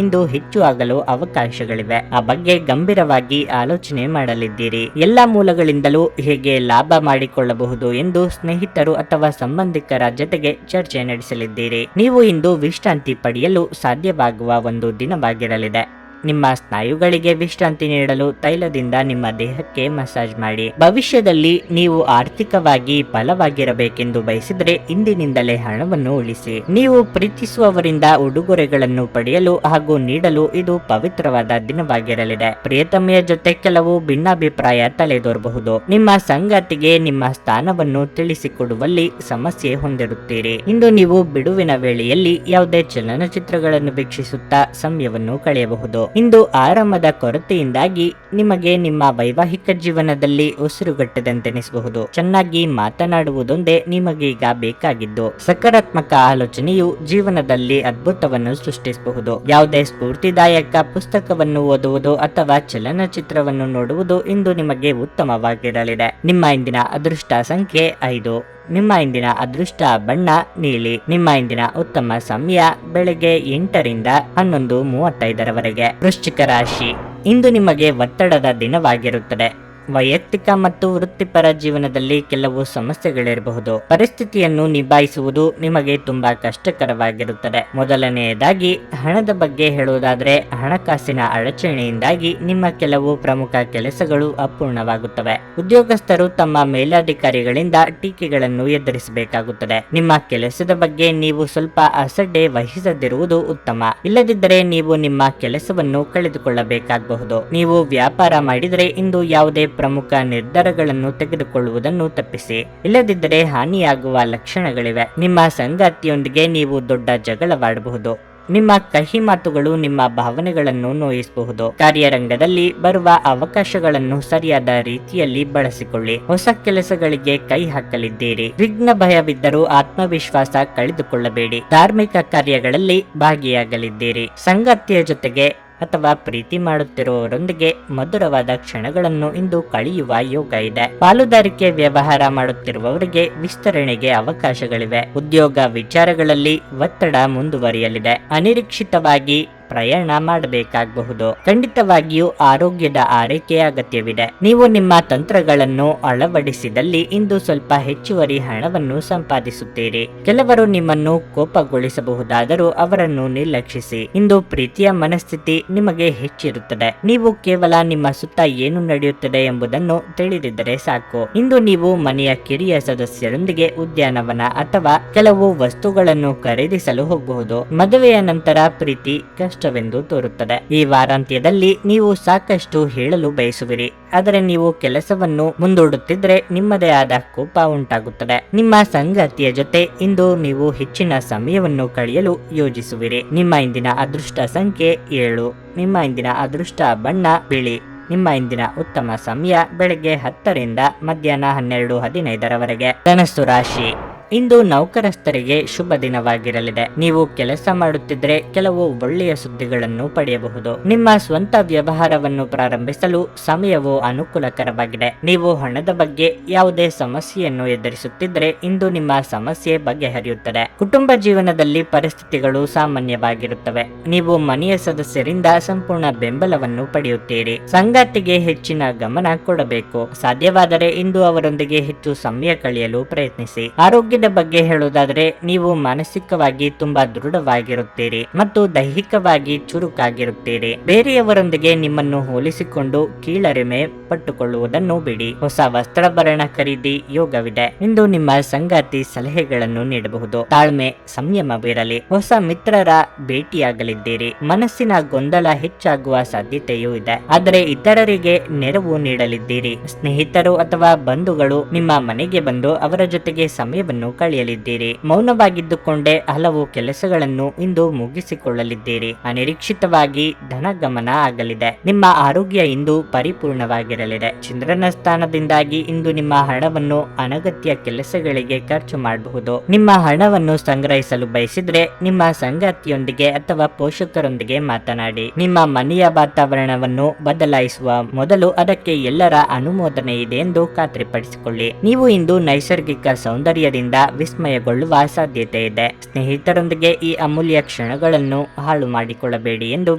ಇಂದು ಹೆಚ್ಚು ಆಗಲು ಅವಕಾಶಗಳಿವೆ. ಆ ಬಗ್ಗೆ ಗಂಭೀರವಾಗಿ ಆಲೋಚನೆ ಮಾಡಲಿದ್ದೀರಿ. ಎಲ್ಲಾ ಮೂಲಗಳಿಂದಲೂ ಹೇಗೆ ಲಾಭ ಮಾಡಿಕೊಳ್ಳಬಹುದು ಎಂದು ಸ್ನೇಹಿತರು ಅಥವಾ ಸಂಬಂಧಿಕರ ಜೊತೆಗೆ ಚರ್ಚೆ ನಡೆಸಲಿದ್ದೀರಿ. ನೀವು ಇಂದು ವಿಶ್ರಾಂತಿ ಪಡೆಯಲು ಸಾಧ್ಯವಾಗುವ ಒಂದು ದಿನವಾಗಿರಲಿದೆ. ನಿಮ್ಮ ಸ್ನಾಯುಗಳಿಗೆ ವಿಶ್ರಾಂತಿ ನೀಡಲು ತೈಲದಿಂದ ನಿಮ್ಮ ದೇಹಕ್ಕೆ ಮಸಾಜ್ ಮಾಡಿ. ಭವಿಷ್ಯದಲ್ಲಿ ನೀವು ಆರ್ಥಿಕವಾಗಿ ಬಲವಾಗಿರಬೇಕೆಂದು ಬಯಸಿದರೆ ಇಂದಿನಿಂದಲೇ ಹಣವನ್ನು ಉಳಿಸಿ. ನೀವು ಪ್ರೀತಿಸುವವರಿಂದ ಉಡುಗೊರೆಗಳನ್ನು ಪಡೆಯಲು ಹಾಗೂ ನೀಡಲು ಇದು ಪವಿತ್ರವಾದ ದಿನವಾಗಿರಲಿದೆ. ಪ್ರಿಯತಮೆಯ ಜೊತೆ ಕೆಲವು ಭಿನ್ನಾಭಿಪ್ರಾಯ ತಲೆದೋರಬಹುದು. ನಿಮ್ಮ ಸಂಗಾತಿಗೆ ನಿಮ್ಮ ಸ್ಥಾನವನ್ನು ತಿಳಿಸಿಕೊಡುವಲ್ಲಿ ಸಮಸ್ಯೆ ಹೊಂದಿರುತ್ತೀರಿ. ಇಂದು ನೀವು ಬಿಡುವಿನ ವೇಳೆಯಲ್ಲಿ ಯಾವುದೇ ಚಲನಚಿತ್ರಗಳನ್ನು ವೀಕ್ಷಿಸುತ್ತಾ ಸಮಯವನ್ನು ಕಳೆಯಬಹುದು. ಇಂದು ಆರಾಮದ ಕೊರತೆಯಿಂದಾಗಿ ನಿಮಗೆ ನಿಮ್ಮ ವೈವಾಹಿಕ ಜೀವನದಲ್ಲಿ ಉಸಿರುಗಟ್ಟದಂತೆನಿಸಬಹುದು. ಚೆನ್ನಾಗಿ ಮಾತನಾಡುವುದೊಂದೇ ನಿಮಗೀಗ ಬೇಕಾಗಿದ್ದು. ಸಕಾರಾತ್ಮಕ ಆಲೋಚನೆಯು ಜೀವನದಲ್ಲಿ ಅದ್ಭುತವನ್ನು ಸೃಷ್ಟಿಸಬಹುದು. ಯಾವುದೇ ಸ್ಫೂರ್ತಿದಾಯಕ ಪುಸ್ತಕವನ್ನು ಓದುವುದು ಅಥವಾ ಚಲನಚಿತ್ರವನ್ನು ನೋಡುವುದು ಇಂದು ನಿಮಗೆ ಉತ್ತಮವಾಗಿರಲಿದೆ. ನಿಮ್ಮ ಇಂದಿನ ಅದೃಷ್ಟ ಸಂಖ್ಯೆ 5. ನಿಮ್ಮ ಇಂದಿನ ಅದೃಷ್ಟ ಬಣ್ಣ ನೀಲಿ. ನಿಮ್ಮ ಇಂದಿನ ಉತ್ತಮ ಸಮಯ ಬೆಳಗ್ಗೆ 8ರಿಂದ 11:35ರವರೆಗೆ. ವೃಶ್ಚಿಕ ರಾಶಿ, ಇಂದು ನಿಮಗೆ ಒತ್ತಡದ ದಿನವಾಗಿರುತ್ತದೆ. ವೈಯಕ್ತಿಕ ಮತ್ತು ವೃತ್ತಿಪರ ಜೀವನದಲ್ಲಿ ಕೆಲವು ಸಮಸ್ಯೆಗಳಿರಬಹುದು. ಪರಿಸ್ಥಿತಿಯನ್ನು ನಿಭಾಯಿಸುವುದು ನಿಮಗೆ ತುಂಬಾ ಕಷ್ಟಕರವಾಗಿರುತ್ತದೆ. ಮೊದಲನೆಯದಾಗಿ ಹಣದ ಬಗ್ಗೆ ಹೇಳುವುದಾದರೆ, ಹಣಕಾಸಿನ ಅಡಚಣೆಯಿಂದಾಗಿ ನಿಮ್ಮ ಕೆಲವು ಪ್ರಮುಖ ಕೆಲಸಗಳು ಅಪೂರ್ಣವಾಗುತ್ತವೆ. ಉದ್ಯೋಗಸ್ಥರು ತಮ್ಮ ಮೇಲಧಿಕಾರಿಗಳಿಂದ ಟೀಕೆಗಳನ್ನು ಎದುರಿಸಬೇಕಾಗುತ್ತದೆ. ನಿಮ್ಮ ಕೆಲಸದ ಬಗ್ಗೆ ನೀವು ಸ್ವಲ್ಪ ಅಸಡ್ಡೆ ವಹಿಸದಿರುವುದು ಉತ್ತಮ. ಇಲ್ಲದಿದ್ದರೆ ನೀವು ನಿಮ್ಮ ಕೆಲಸವನ್ನು ಕಳೆದುಕೊಳ್ಳಬೇಕಾಗಬಹುದು. ನೀವು ವ್ಯಾಪಾರ ಮಾಡಿದರೆ ಇಂದು ಯಾವುದೇ ಪ್ರಮುಖ ನಿರ್ಧಾರಗಳನ್ನು ತೆಗೆದುಕೊಳ್ಳುವುದನ್ನು ತಪ್ಪಿಸಿ. ಇಲ್ಲದಿದ್ದರೆ ಹಾನಿಯಾಗುವ ಲಕ್ಷಣಗಳಿವೆ. ನಿಮ್ಮ ಸಂಗಾತಿಯೊಂದಿಗೆ ನೀವು ದೊಡ್ಡ ಜಗಳವಾಡಬಹುದು. ನಿಮ್ಮ ಕಹಿ ಮಾತುಗಳು ನಿಮ್ಮ ಭಾವನೆಗಳನ್ನು ನೋಯಿಸಬಹುದು. ಕಾರ್ಯರಂಗದಲ್ಲಿ ಬರುವ ಅವಕಾಶಗಳನ್ನು ಸರಿಯಾದ ರೀತಿಯಲ್ಲಿ ಬಳಸಿಕೊಳ್ಳಿ. ಹೊಸ ಕೆಲಸಗಳಿಗೆ ಕೈ ಹಾಕಲಿದ್ದೀರಿ. ವಿಘ್ನ ಭಯವಿದ್ದರೂ ಆತ್ಮವಿಶ್ವಾಸ ಕಳೆದುಕೊಳ್ಳಬೇಡಿ. ಧಾರ್ಮಿಕ ಕಾರ್ಯಗಳಲ್ಲಿ ಭಾಗಿಯಾಗಲಿದ್ದೀರಿ. ಸಂಗಾತಿಯ ಜೊತೆಗೆ ಅಥವಾ ಪ್ರೀತಿ ಮಾಡುತ್ತಿರುವವರೊಂದಿಗೆ ಮಧುರವಾದ ಕ್ಷಣಗಳನ್ನು ಇಂದು ಕಳೆಯುವ ಯೋಗ ಇದೆ. ಪಾಲುದಾರಿಕೆ ವ್ಯವಹಾರ ಮಾಡುತ್ತಿರುವವರಿಗೆ ವಿಸ್ತರಣೆಗೆ ಅವಕಾಶಗಳಿವೆ. ಉದ್ಯೋಗ ವಿಚಾರಗಳಲ್ಲಿ ಒತ್ತಡ ಮುಂದುವರಿಯಲಿದೆ. ಅನಿರೀಕ್ಷಿತವಾಗಿ ಪ್ರಯಾಣ ಮಾಡಬೇಕಾಗಬಹುದು. ಖಂಡಿತವಾಗಿಯೂ ಆರೋಗ್ಯದ ಆರೈಕೆಯ ಅಗತ್ಯವಿದೆ. ನೀವು ನಿಮ್ಮ ತಂತ್ರಗಳನ್ನು ಅಳವಡಿಸಿದಲ್ಲಿ ಇಂದು ಸ್ವಲ್ಪ ಹೆಚ್ಚುವರಿ ಹಣವನ್ನು ಸಂಪಾದಿಸುತ್ತೀರಿ. ಕೆಲವರು ನಿಮ್ಮನ್ನು ಕೋಪಗೊಳಿಸಬಹುದಾದರೂ ಅವರನ್ನು ನಿರ್ಲಕ್ಷಿಸಿ. ಇಂದು ಪ್ರೀತಿಯ ಮನಸ್ಥಿತಿ ನಿಮಗೆ ಹೆಚ್ಚಿರುತ್ತದೆ. ನೀವು ಕೇವಲ ನಿಮ್ಮ ಸುತ್ತ ಏನು ನಡೆಯುತ್ತದೆ ಎಂಬುದನ್ನು ತಿಳಿದಿದ್ದರೆ ಸಾಕು. ಇಂದು ನೀವು ಮನೆಯ ಕಿರಿಯ ಸದಸ್ಯರೊಂದಿಗೆ ಉದ್ಯಾನವನ ಅಥವಾ ಕೆಲವು ವಸ್ತುಗಳನ್ನು ಖರೀದಿಸಲು ಹೋಗಬಹುದು. ಮದುವೆಯ ನಂತರ ಪ್ರೀತಿ ಕಷ್ಟವೆಂದು ತೋರುತ್ತದೆ. ಈ ವಾರಾಂತ್ಯದಲ್ಲಿ ನೀವು ಸಾಕಷ್ಟು ಹೇಳಲು ಬಯಸುವಿರಿ, ಆದರೆ ನೀವು ಕೆಲಸವನ್ನು ಮುಂದೂಡುತ್ತಿದ್ರೆ ನಿಮ್ಮದೇ ಆದ ಕೋಪ ಉಂಟಾಗುತ್ತದೆ. ನಿಮ್ಮ ಸಂಗಾತಿಯ ಜೊತೆ ಇಂದು ನೀವು ಹೆಚ್ಚಿನ ಸಮಯವನ್ನು ಕಳೆಯಲು ಯೋಜಿಸುವಿರಿ. ನಿಮ್ಮ ಇಂದಿನ ಅದೃಷ್ಟ ಸಂಖ್ಯೆ 7. ನಿಮ್ಮ ಇಂದಿನ ಅದೃಷ್ಟ ಬಣ್ಣ ಬಿಳಿ. ನಿಮ್ಮ ಇಂದಿನ ಉತ್ತಮ ಸಮಯ ಬೆಳಗ್ಗೆ 10ರಿಂದ ಮಧ್ಯಾಹ್ನ 12:15ರವರೆಗೆ. ಧನಸ್ಸು ರಾಶಿ, ಇಂದು ನೌಕರಸ್ಥರಿಗೆ ಶುಭ ದಿನವಾಗಿರಲಿದೆ. ನೀವು ಕೆಲಸ ಮಾಡುತ್ತಿದ್ರೆ ಕೆಲವು ಒಳ್ಳೆಯ ಸುದ್ದಿಗಳನ್ನು ಪಡೆಯಬಹುದು. ನಿಮ್ಮ ಸ್ವಂತ ವ್ಯವಹಾರವನ್ನು ಪ್ರಾರಂಭಿಸಲು ಸಮಯವು ಅನುಕೂಲಕರವಾಗಿದೆ. ನೀವು ಹಣದ ಬಗ್ಗೆ ಯಾವುದೇ ಸಮಸ್ಯೆಯನ್ನು ಎದುರಿಸುತ್ತಿದ್ರೆ ಇಂದು ನಿಮ್ಮ ಸಮಸ್ಯೆ ಬಗೆಹರಿಯುತ್ತದೆ. ಕುಟುಂಬ ಜೀವನದಲ್ಲಿ ಪರಿಸ್ಥಿತಿಗಳು ಸಾಮಾನ್ಯವಾಗಿರುತ್ತವೆ. ನೀವು ಮನೆಯ ಸದಸ್ಯರಿಂದ ಸಂಪೂರ್ಣ ಬೆಂಬಲವನ್ನು ಪಡೆಯುತ್ತೀರಿ. ಸಂಗಾತಿಗೆ ಹೆಚ್ಚಿನ ಗಮನ ಕೊಡಬೇಕು. ಸಾಧ್ಯವಾದರೆ ಇಂದು ಅವರೊಂದಿಗೆ ಹೆಚ್ಚು ಸಮಯ ಕಳೆಯಲು ಪ್ರಯತ್ನಿಸಿ. ಆರೋಗ್ಯದ ಬಗ್ಗೆ ಹೇಳುವುದಾದರೆ ನೀವು ಮಾನಸಿಕವಾಗಿ ತುಂಬಾ ದೃಢವಾಗಿರುತ್ತೀರಿ ಮತ್ತು ದೈಹಿಕವಾಗಿ ಚುರುಕಾಗಿರುತ್ತೀರಿ. ಬೇರೆಯವರೊಂದಿಗೆ ನಿಮ್ಮನ್ನು ಹೋಲಿಸಿಕೊಂಡು ಕೀಳರಿಮೆ ಪಟ್ಟುಕೊಳ್ಳುವುದನ್ನು ಬಿಡಿ. ಹೊಸ ವಸ್ತ್ರಾಭರಣ ಖರೀದಿ ಯೋಗವಿದೆ. ಇಂದು ನಿಮ್ಮ ಸಂಗಾತಿ ಸಲಹೆಗಳನ್ನು ನೀಡಬಹುದು. ತಾಳ್ಮೆ ಸಂಯಮವಿರಲಿ. ಹೊಸ ಮಿತ್ರರ ಭೇಟಿಯಾಗಲಿದ್ದೀರಿ. ಮನಸ್ಸಿನ ಗೊಂದಲ ಹೆಚ್ಚಾಗುವ ಸಾಧ್ಯತೆಯೂ ಇದೆ. ಆದರೆ ಇತರರಿಗೆ ನೆರವು ನೀಡಲಿದ್ದೀರಿ. ಸ್ನೇಹಿತರು ಅಥವಾ ಬಂಧುಗಳು ನಿಮ್ಮ ಮನೆಗೆ ಬಂದು ಅವರ ಜೊತೆಗೆ ಸಮಯವನ್ನು ಕಳೆಯಲಿದ್ದೀರಿ. ಮೌನವಾಗಿದ್ದುಕೊಂಡೇ ಹಲವು ಕೆಲಸಗಳನ್ನು ಇಂದು ಮುಗಿಸಿಕೊಳ್ಳಲಿದ್ದೀರಿ. ಅನಿರೀಕ್ಷಿತವಾಗಿ ಧನಗಮನ ಆಗಲಿದೆ. ನಿಮ್ಮ ಆರೋಗ್ಯ ಇಂದು ಪರಿಪೂರ್ಣವಾಗಿರಲಿದೆ. ಚಂದ್ರನ ಸ್ಥಾನದಿಂದಾಗಿ ಇಂದು ನಿಮ್ಮ ಹಣವನ್ನು ಅನಗತ್ಯ ಕೆಲಸಗಳಿಗೆ ಖರ್ಚು ಮಾಡಬಹುದು. ನಿಮ್ಮ ಹಣವನ್ನು ಸಂಗ್ರಹಿಸಲು ಬಯಸಿದ್ರೆ ನಿಮ್ಮ ಸಂಗಾತಿಯೊಂದಿಗೆ ಅಥವಾ ಪೋಷಕರೊಂದಿಗೆ ಮಾತನಾಡಿ. ನಿಮ್ಮ ಮನೆಯ ವಾತಾವರಣವನ್ನು ಬದಲಾಯಿಸುವ ಮೊದಲು ಅದಕ್ಕೆ ಎಲ್ಲರ ಅನುಮೋದನೆ ಇದೆ ಎಂದು ಖಾತ್ರಿಪಡಿಸಿಕೊಳ್ಳಿ. ನೀವು ಇಂದು ನೈಸರ್ಗಿಕ ಸೌಂದರ್ಯದಿಂದ ವಿಸ್ಮಯಗೊಳ್ಳುವ ಸಾಧ್ಯತೆ ಇದೆ. ಸ್ನೇಹಿತರೊಂದಿಗೆ ಈ ಅಮೂಲ್ಯ ಕ್ಷಣಗಳನ್ನು ಹಾಳು ಮಾಡಿಕೊಳ್ಳಬೇಡಿ ಎಂದು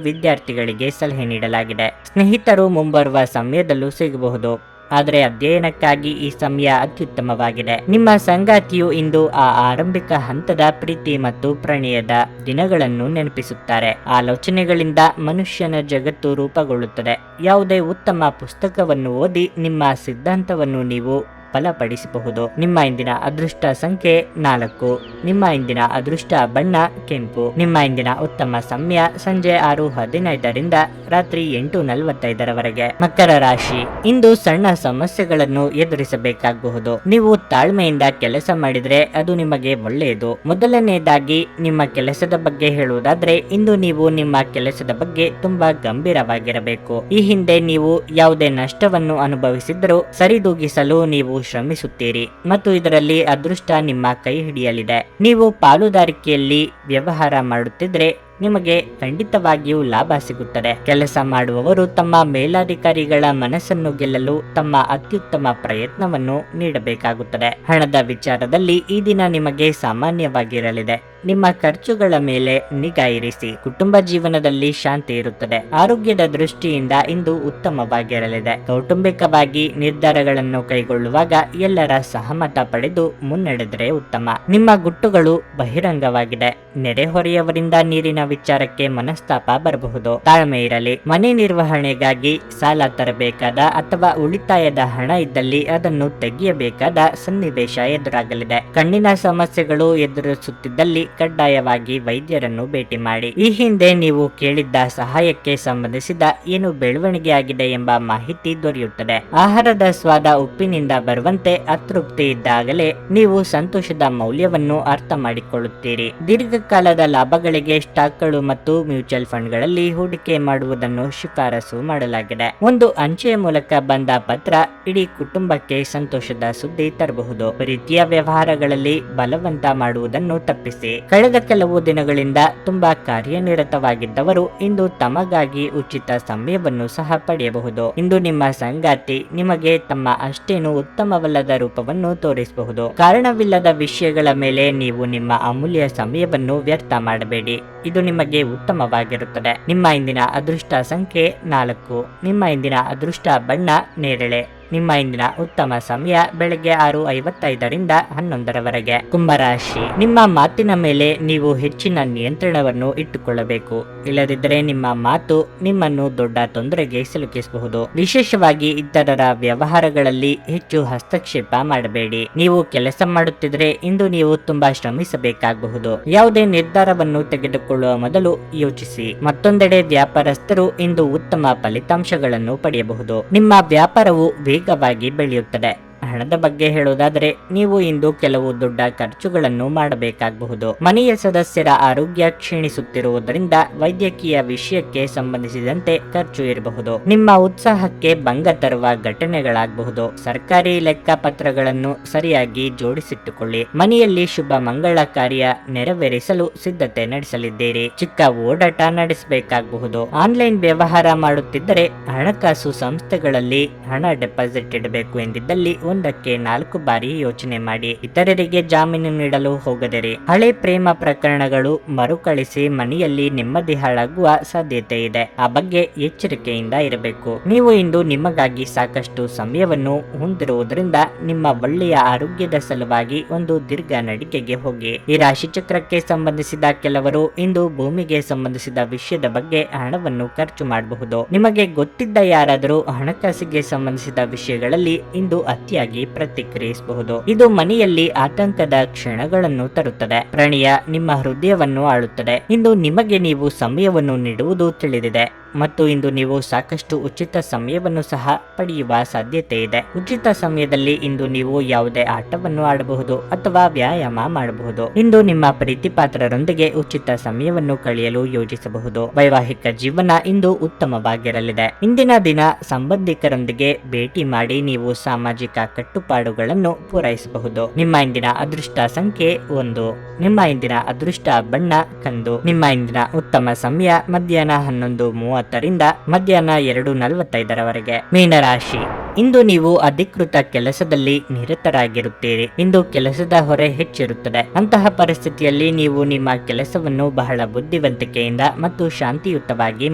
ವಿದ್ಯಾರ್ಥಿಗಳಿಗೆ ಸಲಹೆ ನೀಡಲಾಗಿದೆ. ಸ್ನೇಹಿತರು ಮುಂಬರುವ ಸಮಯದಲ್ಲೂ ಸಿಗಬಹುದು, ಆದರೆ ಅಧ್ಯಯನಕ್ಕಾಗಿ ಈ ಸಮಯ ಅತ್ಯುತ್ತಮವಾಗಿದೆ. ನಿಮ್ಮ ಸಂಗಾತಿಯು ಇಂದು ಆ ಆರಂಭಿಕ ಹಂತದ ಪ್ರೀತಿ ಮತ್ತು ಪ್ರಣಯದ ದಿನಗಳನ್ನು ನೆನಪಿಸುತ್ತಾರೆ. ಆಲೋಚನೆಗಳಿಂದ ಮನುಷ್ಯನ ಜಗತ್ತು ರೂಪುಗೊಳ್ಳುತ್ತದೆ. ಯಾವುದೇ ಉತ್ತಮ ಪುಸ್ತಕವನ್ನು ಓದಿ ನಿಮ್ಮ ಸಿದ್ಧಾಂತವನ್ನು ನೀವು ಬಲಪಡಿಸಬಹುದು. ನಿಮ್ಮ ಇಂದಿನ ಅದೃಷ್ಟ ಸಂಖ್ಯೆ 4. ನಿಮ್ಮ ಇಂದಿನ ಅದೃಷ್ಟ ಬಣ್ಣ ಕೆಂಪು. ನಿಮ್ಮ ಇಂದಿನ ಉತ್ತಮ ಸಮಯ ಸಂಜೆ 6:15ರಿಂದ ರಾತ್ರಿ 8:45ರವರೆಗೆ. ಮಕರ ರಾಶಿ. ಇಂದು ಸಣ್ಣ ಸಮಸ್ಯೆಗಳನ್ನು ಎದುರಿಸಬೇಕಾಗಬಹುದು. ನೀವು ತಾಳ್ಮೆಯಿಂದ ಕೆಲಸ ಮಾಡಿದ್ರೆ ಅದು ನಿಮಗೆ ಒಳ್ಳೆಯದು. ಮೊದಲನೆಯದಾಗಿ ನಿಮ್ಮ ಕೆಲಸದ ಬಗ್ಗೆ ಹೇಳುವುದಾದ್ರೆ ಇಂದು ನೀವು ನಿಮ್ಮ ಕೆಲಸದ ಬಗ್ಗೆ ತುಂಬಾ ಗಂಭೀರವಾಗಿರಬೇಕು. ಈ ಹಿಂದೆ ನೀವು ಯಾವುದೇ ನಷ್ಟವನ್ನು ಅನುಭವಿಸಿದ್ದರೂ ಸರಿದೂಗಿಸಲು ನೀವು ಶ್ರಮಿಸುತ್ತೀರಿ ಮತ್ತು ಇದರಲ್ಲಿ ಅದೃಷ್ಟ ನಿಮ್ಮ ಕೈ ಹಿಡಿಯಲಿದೆ. ನೀವು ಪಾಲುದಾರಿಕೆಯಲ್ಲಿ ವ್ಯವಹಾರ ಮಾಡುತ್ತಿದ್ರೆ ನಿಮಗೆ ಖಂಡಿತವಾಗಿಯೂ ಲಾಭ ಸಿಗುತ್ತದೆ. ಕೆಲಸ ಮಾಡುವವರು ತಮ್ಮ ಮೇಲಾಧಿಕಾರಿಗಳ ಮನಸ್ಸನ್ನು ಗೆಲ್ಲಲು ತಮ್ಮ ಅತ್ಯುತ್ತಮ ಪ್ರಯತ್ನವನ್ನು ನೀಡಬೇಕಾಗುತ್ತದೆ. ಹಣದ ವಿಚಾರದಲ್ಲಿ ಈ ದಿನ ನಿಮಗೆ ಸಾಮಾನ್ಯವಾಗಿರಲಿದೆ. ನಿಮ್ಮ ಖರ್ಚುಗಳ ಮೇಲೆ ನಿಗಾ ಇರಿಸಿ. ಕುಟುಂಬ ಜೀವನದಲ್ಲಿ ಶಾಂತಿ ಇರುತ್ತದೆ. ಆರೋಗ್ಯದ ದೃಷ್ಟಿಯಿಂದ ಇಂದು ಉತ್ತಮವಾಗಿರಲಿದೆ. ಕೌಟುಂಬಿಕವಾಗಿ ನಿರ್ಧಾರಗಳನ್ನು ಕೈಗೊಳ್ಳುವಾಗ ಎಲ್ಲರ ಸಹಮತ ಪಡೆದು ಮುನ್ನಡೆದರೆ ಉತ್ತಮ. ನಿಮ್ಮ ಗುಟ್ಟುಗಳು ಬಹಿರಂಗವಾಗಿದೆ. ನೆರೆಹೊರೆಯವರಿಂದ ನೀರಿನ ವಿಚಾರಕ್ಕೆ ಮನಸ್ತಾಪ ಬರಬಹುದು. ತಾಳ್ಮೆ ಇರಲಿ. ಮನೆ ನಿರ್ವಹಣೆಗಾಗಿ ಸಾಲ ತರಬೇಕಾದ ಅಥವಾ ಉಳಿತಾಯದ ಹಣ ಇದ್ದಲ್ಲಿ ಅದನ್ನು ತೆಗೆಯಬೇಕಾದ ಸನ್ನಿವೇಶ ಎದುರಾಗಲಿದೆ. ಕಣ್ಣಿನ ಸಮಸ್ಯೆಗಳು ಎದುರಿಸುತ್ತಿದ್ದಲ್ಲಿ ಕಡ್ಡಾಯವಾಗಿ ವೈದ್ಯರನ್ನು ಭೇಟಿ ಮಾಡಿ. ಈ ಹಿಂದೆ ನೀವು ಕೇಳಿದ್ದ ಸಹಾಯಕ್ಕೆ ಸಂಬಂಧಿಸಿದ ಏನು ಬೆಳವಣಿಗೆ ಆಗಿದೆ ಎಂಬ ಮಾಹಿತಿ ದೊರೆಯುತ್ತದೆ. ಆಹಾರದ ಸ್ವಾದ ಉಪ್ಪಿನಿಂದ ಬರುವಂತೆ ಅತೃಪ್ತಿ ಇದ್ದಾಗಲೇ ನೀವು ಸಂತೋಷದ ಮೌಲ್ಯವನ್ನು ಅರ್ಥ ಮಾಡಿಕೊಳ್ಳುತ್ತೀರಿ. ದೀರ್ಘಕಾಲದ ಲಾಭಗಳಿಗೆ ಸ್ಟಾಕ್ಗಳು ಮತ್ತು ಮ್ಯೂಚುವಲ್ ಫಂಡ್ಗಳಲ್ಲಿ ಹೂಡಿಕೆ ಮಾಡುವುದನ್ನು ಶಿಫಾರಸು ಮಾಡಲಾಗಿದೆ. ಒಂದು ಅಂಚೆಯ ಮೂಲಕ ಬಂದ ಪತ್ರ ಇಡೀ ಕುಟುಂಬಕ್ಕೆ ಸಂತೋಷದ ಸುದ್ದಿ ತರಬಹುದು. ಪ್ರೀತಿಯ ವ್ಯವಹಾರಗಳಲ್ಲಿ ಬಲವಂತ ಮಾಡುವುದನ್ನು ತಪ್ಪಿಸಿ. ಕಳೆದ ಕೆಲವು ದಿನಗಳಿಂದ ತುಂಬಾ ಕಾರ್ಯನಿರತವಾಗಿದ್ದವರು ಇಂದು ತಮಗಾಗಿ ಉಚಿತ ಸಮಯವನ್ನು ಸಹ ಪಡೆಯಬಹುದು. ಇಂದು ನಿಮ್ಮ ಸಂಗಾತಿ ನಿಮಗೆ ತಮ್ಮ ಅಷ್ಟೇನು ಉತ್ತಮವಲ್ಲದ ರೂಪವನ್ನು ತೋರಿಸಬಹುದು. ಕಾರಣವಿಲ್ಲದ ವಿಷಯಗಳ ಮೇಲೆ ನೀವು ನಿಮ್ಮ ಅಮೂಲ್ಯ ಸಮಯವನ್ನು ವ್ಯರ್ಥ ಮಾಡಬೇಡಿ. ಇದು ನಿಮಗೆ ಉತ್ತಮವಾಗಿರುತ್ತದೆ. ನಿಮ್ಮ ಇಂದಿನ ಅದೃಷ್ಟ ಸಂಖ್ಯೆ 4. ನಿಮ್ಮ ಇಂದಿನ ಅದೃಷ್ಟ ಬಣ್ಣ ನೇರಳೆ. ನಿಮ್ಮ ಇಂದಿನ ಉತ್ತಮ ಸಮಯ ಬೆಳಗ್ಗೆ 6:55ರಿಂದ 11ರವರೆಗೆ. ಕುಂಭರಾಶಿ. ನಿಮ್ಮ ಮಾತಿನ ಮೇಲೆ ನೀವು ಹೆಚ್ಚಿನ ನಿಯಂತ್ರಣವನ್ನು ಇಟ್ಟುಕೊಳ್ಳಬೇಕು. ಇಲ್ಲದಿದ್ದರೆ ನಿಮ್ಮ ಮಾತು ನಿಮ್ಮನ್ನು ದೊಡ್ಡ ತೊಂದರೆಗೆ ಸಿಲುಕಿಸಬಹುದು. ವಿಶೇಷವಾಗಿ ಇತರರ ವ್ಯವಹಾರಗಳಲ್ಲಿ ಹೆಚ್ಚು ಹಸ್ತಕ್ಷೇಪ ಮಾಡಬೇಡಿ. ನೀವು ಕೆಲಸ ಮಾಡುತ್ತಿದ್ರೆ ಇಂದು ನೀವು ತುಂಬಾ ಶ್ರಮಿಸಬೇಕಾಗಬಹುದು. ಯಾವುದೇ ನಿರ್ಧಾರವನ್ನು ತೆಗೆದುಕೊಳ್ಳುವ ಮೊದಲು ಯೋಚಿಸಿ. ಮತ್ತೊಂದೆಡೆ ವ್ಯಾಪಾರಸ್ಥರು ಇಂದು ಉತ್ತಮ ಫಲಿತಾಂಶಗಳನ್ನು ಪಡೆಯಬಹುದು. ನಿಮ್ಮ ವ್ಯಾಪಾರವು ವೇಗವಾಗಿ ಬೆಳೆಯುತ್ತದೆ. ಹಣದ ಬಗ್ಗೆ ಹೇಳುವುದಾದರೆ ನೀವು ಇಂದು ಕೆಲವು ದೊಡ್ಡ ಖರ್ಚುಗಳನ್ನು ಮಾಡಬೇಕಾಗಬಹುದು. ಮನೆಯ ಸದಸ್ಯರ ಆರೋಗ್ಯ ಕ್ಷೀಣಿಸುತ್ತಿರುವುದರಿಂದ ವೈದ್ಯಕೀಯ ವಿಷಯಕ್ಕೆ ಸಂಬಂಧಿಸಿದಂತೆ ಖರ್ಚು ಇರಬಹುದು. ನಿಮ್ಮ ಉತ್ಸಾಹಕ್ಕೆ ಭಂಗ ತರುವ ಘಟನೆಗಳಾಗಬಹುದು. ಸರ್ಕಾರಿ ಲೆಕ್ಕಪತ್ರಗಳನ್ನು ಸರಿಯಾಗಿ ಜೋಡಿಸಿಟ್ಟುಕೊಳ್ಳಿ. ಮನೆಯಲ್ಲಿ ಶುಭ ಮಂಗಳ ಕಾರ್ಯ ನೆರವೇರಿಸಲು ಸಿದ್ಧತೆ ನಡೆಸಲಿದ್ದೀರಿ. ಚಿಕ್ಕ ಓಡಾಟ ನಡೆಸಬೇಕಾಗಬಹುದು. ಆನ್ಲೈನ್ ವ್ಯವಹಾರ ಮಾಡುತ್ತಿದ್ದರೆ ಹಣಕಾಸು ಸಂಸ್ಥೆಗಳಲ್ಲಿ ಹಣ ಡೆಪಾಸಿಟ್ ಇಡಬೇಕು ಎಂದಿದ್ದಲ್ಲಿ ಒಂದಕ್ಕೆ 4 ಬಾರಿ ಯೋಚನೆ ಮಾಡಿ. ಇತರರಿಗೆ ಜಾಮೀನು ನೀಡಲು ಹೋಗದಿರಿ. ಹಳೆ ಪ್ರೇಮ ಪ್ರಕರಣಗಳು ಮರುಕಳಿಸಿ ಮನೆಯಲ್ಲಿ ನೆಮ್ಮದಿ ಹಾಳಾಗುವ ಸಾಧ್ಯತೆ ಇದೆ. ಆ ಬಗ್ಗೆ ಎಚ್ಚರಿಕೆಯಿಂದ ಇರಬೇಕು. ನೀವು ಇಂದು ನಿಮಗಾಗಿ ಸಾಕಷ್ಟು ಸಮಯವನ್ನು ಹೊಂದಿರುವುದರಿಂದ ನಿಮ್ಮ ಒಳ್ಳೆಯ ಆರೋಗ್ಯದ ಸಲುವಾಗಿ ಒಂದು ದೀರ್ಘ ನಡಿಗೆಗೆ ಹೋಗಿ. ಈ ರಾಶಿ ಚಕ್ರಕ್ಕೆ ಸಂಬಂಧಿಸಿದ ಕೆಲವರು ಇಂದು ಭೂಮಿಗೆ ಸಂಬಂಧಿಸಿದ ವಿಷಯದ ಬಗ್ಗೆ ಹಣವನ್ನು ಖರ್ಚು ಮಾಡಬಹುದು. ನಿಮಗೆ ಗೊತ್ತಿದ್ದ ಯಾರಾದರೂ ಹಣಕಾಸಿಗೆ ಸಂಬಂಧಿಸಿದ ವಿಷಯಗಳಲ್ಲಿ ಇಂದು ಅತಿಯಾಗಿ ಪ್ರತಿಕ್ರಿಯಿಸಬಹುದು. ಇದು ಮನೆಯಲ್ಲಿ ಆತಂಕದ ಕ್ಷಣಗಳನ್ನು ತರುತ್ತದೆ. ಪ್ರಣಯ ನಿಮ್ಮ ಹೃದಯವನ್ನು ಆಳುತ್ತದೆ. ಇಂದು ನಿಮಗೆ ನೀವು ಸಮಯವನ್ನು ನೀಡುವುದು ತಿಳಿದಿದೆ ಮತ್ತು ಇಂದು ನೀವು ಸಾಕಷ್ಟು ಉಚಿತ ಸಮಯವನ್ನು ಸಹ ಪಡೆಯುವ ಸಾಧ್ಯತೆ ಇದೆ. ಉಚಿತ ಸಮಯದಲ್ಲಿ ಇಂದು ನೀವು ಯಾವುದೇ ಆಟವನ್ನು ಆಡಬಹುದು ಅಥವಾ ವ್ಯಾಯಾಮ ಮಾಡಬಹುದು. ಇಂದು ನಿಮ್ಮ ಪ್ರೀತಿಪಾತ್ರರೊಂದಿಗೆ ಉಚಿತ ಸಮಯವನ್ನು ಕಳೆಯಲು ಯೋಜಿಸಬಹುದು. ವೈವಾಹಿಕ ಜೀವನ ಇಂದು ಉತ್ತಮವಾಗಿರಲಿದೆ. ಇಂದಿನ ದಿನ ಸಂಬಂಧಿಕರೊಂದಿಗೆ ಭೇಟಿ ಮಾಡಿ ನೀವು ಸಾಮಾಜಿಕ ಕಟ್ಟುಪಾಡುಗಳನ್ನು ಪೂರೈಸಬಹುದು. ನಿಮ್ಮ ಇಂದಿನ ಅದೃಷ್ಟ ಸಂಖ್ಯೆ 1. ನಿಮ್ಮ ಇಂದಿನ ಅದೃಷ್ಟ ಬಣ್ಣ ಕಂದು. ನಿಮ್ಮ ಇಂದಿನ ಉತ್ತಮ ಸಮಯ ಮಧ್ಯಾಹ್ನ 11:30ರಿಂದ ಮಧ್ಯಾಹ್ನ 2:45ರವರೆಗೆ. ಮೀನರಾಶಿ, ಇಂದು ನೀವು ಅಧಿಕೃತ ಕೆಲಸದಲ್ಲಿ ನಿರತರಾಗಿರುತ್ತೀರಿ. ಇಂದು ಕೆಲಸದ ಹೊರೆ ಹೆಚ್ಚಿರುತ್ತದೆ. ಅಂತಹ ಪರಿಸ್ಥಿತಿಯಲ್ಲಿ ನೀವು ನಿಮ್ಮ ಕೆಲಸವನ್ನು ಬಹಳ ಬುದ್ಧಿವಂತಿಕೆಯಿಂದ ಮತ್ತು ಶಾಂತಿಯುತವಾಗಿ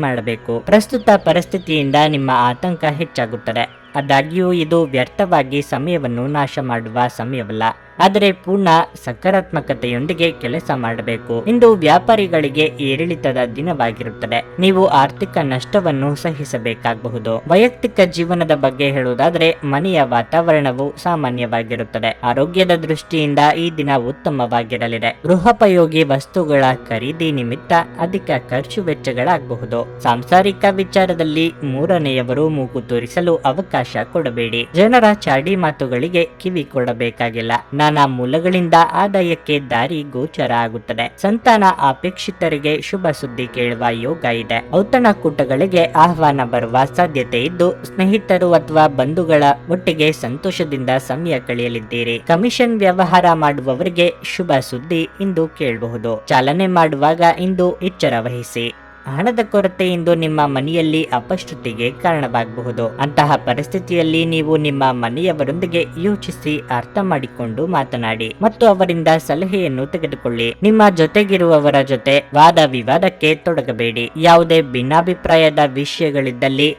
ಮಾಡಬೇಕು. ಪ್ರಸ್ತುತ ಪರಿಸ್ಥಿತಿಯಿಂದ ನಿಮ್ಮ ಆತಂಕ ಹೆಚ್ಚಾಗುತ್ತದೆ. ಆದಾಗ್ಯೂ ಇದು ವ್ಯರ್ಥವಾಗಿ ಸಮಯವನ್ನು ನಾಶ ಮಾಡುವ ಸಮಯವಲ್ಲ, ಆದರೆ ಪೂರ್ಣ ಸಕಾರಾತ್ಮಕತೆಯೊಂದಿಗೆ ಕೆಲಸ ಮಾಡಬೇಕು. ಇಂದು ವ್ಯಾಪಾರಿಗಳಿಗೆ ಏರಿಳಿತದ ದಿನವಾಗಿರುತ್ತದೆ. ನೀವು ಆರ್ಥಿಕ ನಷ್ಟವನ್ನು ಸಹಿಸಬೇಕಾಗಬಹುದು. ವೈಯಕ್ತಿಕ ಜೀವನದ ಬಗ್ಗೆ ಹೇಳುವುದಾದರೆ ಮನೆಯ ವಾತಾವರಣವು ಸಾಮಾನ್ಯವಾಗಿರುತ್ತದೆ. ಆರೋಗ್ಯದ ದೃಷ್ಟಿಯಿಂದ ಈ ದಿನ ಉತ್ತಮವಾಗಿರಲಿದೆ. ಗೃಹೋಪಯೋಗಿ ವಸ್ತುಗಳ ಖರೀದಿ ನಿಮಿತ್ತ ಅಧಿಕ ಖರ್ಚು ವೆಚ್ಚಗಳಾಗಬಹುದು. ಸಾಂಸಾರಿಕ ವಿಚಾರದಲ್ಲಿ ಮೂರನೆಯವರು ಮೂಗು ತೋರಿಸಲು ಅವಕಾಶ ಕೊಡಬೇಡಿ. ಜನರ ಚಾಡಿ ಮಾತುಗಳಿಗೆ ಕಿವಿ ಕೊಡಬೇಕಾಗಿಲ್ಲ. ನಾನಾ ಮೂಲಗಳಿಂದ ಆದಾಯಕ್ಕೆ ದಾರಿ ಗೋಚರ ಆಗುತ್ತದೆ. ಸಂತಾನ ಅಪೇಕ್ಷಿತರಿಗೆ ಶುಭ ಸುದ್ದಿ ಕೇಳುವ ಯೋಗ ಇದೆ. ಔತಣಕೂಟಗಳಿಗೆ ಆಹ್ವಾನ ಬರುವ ಸಾಧ್ಯತೆ ಇದ್ದು ಸ್ನೇಹಿತರು ಅಥವಾ ಬಂಧುಗಳ ಒಟ್ಟಿಗೆ ಸಂತೋಷದಿಂದ ಸಮಯ ಕಳೆಯಲಿದ್ದೀರಿ. ಕಮಿಷನ್ ವ್ಯವಹಾರ ಮಾಡುವವರಿಗೆ ಶುಭ ಸುದ್ದಿ ಇಂದು ಕೇಳಬಹುದು. ಚಾಲನೆ ಮಾಡುವಾಗ ಇಂದು ಎಚ್ಚರ ವಹಿಸಿ. ಹಣದ ಕೊರತೆಯಿಂದ ನಿಮ್ಮ ಮನೆಯಲ್ಲಿ ಅಪಶ್ರುತಿಗೆ ಕಾರಣವಾಗಬಹುದು. ಅಂತಹ ಪರಿಸ್ಥಿತಿಯಲ್ಲಿ ನೀವು ನಿಮ್ಮ ಮನೆಯವರೊಂದಿಗೆ ಯೋಚಿಸಿ ಅರ್ಥ ಮಾಡಿಕೊಂಡು ಮಾತನಾಡಿ ಮತ್ತು ಅವರಿಂದ ಸಲಹೆಯನ್ನು ತೆಗೆದುಕೊಳ್ಳಿ. ನಿಮ್ಮ ಜೊತೆಗಿರುವವರ ಜೊತೆ ವಾದ ವಿವಾದಕ್ಕೆ ತೊಡಗಬೇಡಿ. ಯಾವುದೇ ಭಿನ್ನಾಭಿಪ್ರಾಯದ ವಿಷಯಗಳಿದ್ದಲ್ಲಿ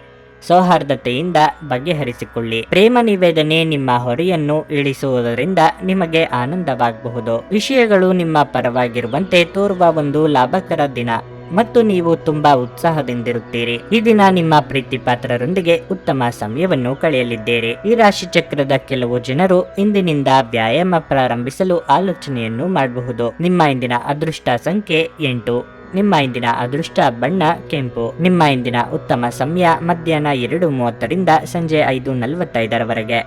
ಸೌಹಾರ್ದತೆಯಿಂದ ಬಗೆಹರಿಸಿಕೊಳ್ಳಿ. ಪ್ರೇಮ ನಿವೇದನೆ ನಿಮ್ಮ ಹೊರೆಯನ್ನು ಇಳಿಸುವುದರಿಂದ ನಿಮಗೆ ಆನಂದವಾಗಬಹುದು. ವಿಷಯಗಳು ನಿಮ್ಮ ಪರವಾಗಿರುವಂತೆ ತೋರುವ ಒಂದು ಲಾಭಕರ ದಿನ ಮತ್ತು ನೀವು ತುಂಬಾ ಉತ್ಸಾಹದಿಂದಿರುತ್ತೀರಿ. ಈ ದಿನ ನಿಮ್ಮ ಪ್ರೀತಿ ಪಾತ್ರರೊಂದಿಗೆ ಉತ್ತಮ ಸಮಯವನ್ನು ಕಳೆಯಲಿದ್ದೀರಿ. ಈ ರಾಶಿ ಚಕ್ರದ ಕೆಲವು ಜನರು ಇಂದಿನಿಂದ ವ್ಯಾಯಾಮ ಪ್ರಾರಂಭಿಸಲು ಆಲೋಚನೆಯನ್ನು ಮಾಡಬಹುದು. ನಿಮ್ಮ ಇಂದಿನ ಅದೃಷ್ಟ ಸಂಖ್ಯೆ 8. ನಿಮ್ಮ ಇಂದಿನ ಅದೃಷ್ಟ ಬಣ್ಣ ಕೆಂಪು. ನಿಮ್ಮ ಇಂದಿನ ಉತ್ತಮ ಸಮಯ ಮಧ್ಯಾಹ್ನ 2:30ರಿಂದ ಸಂಜೆ 5:45ರವರೆಗೆ.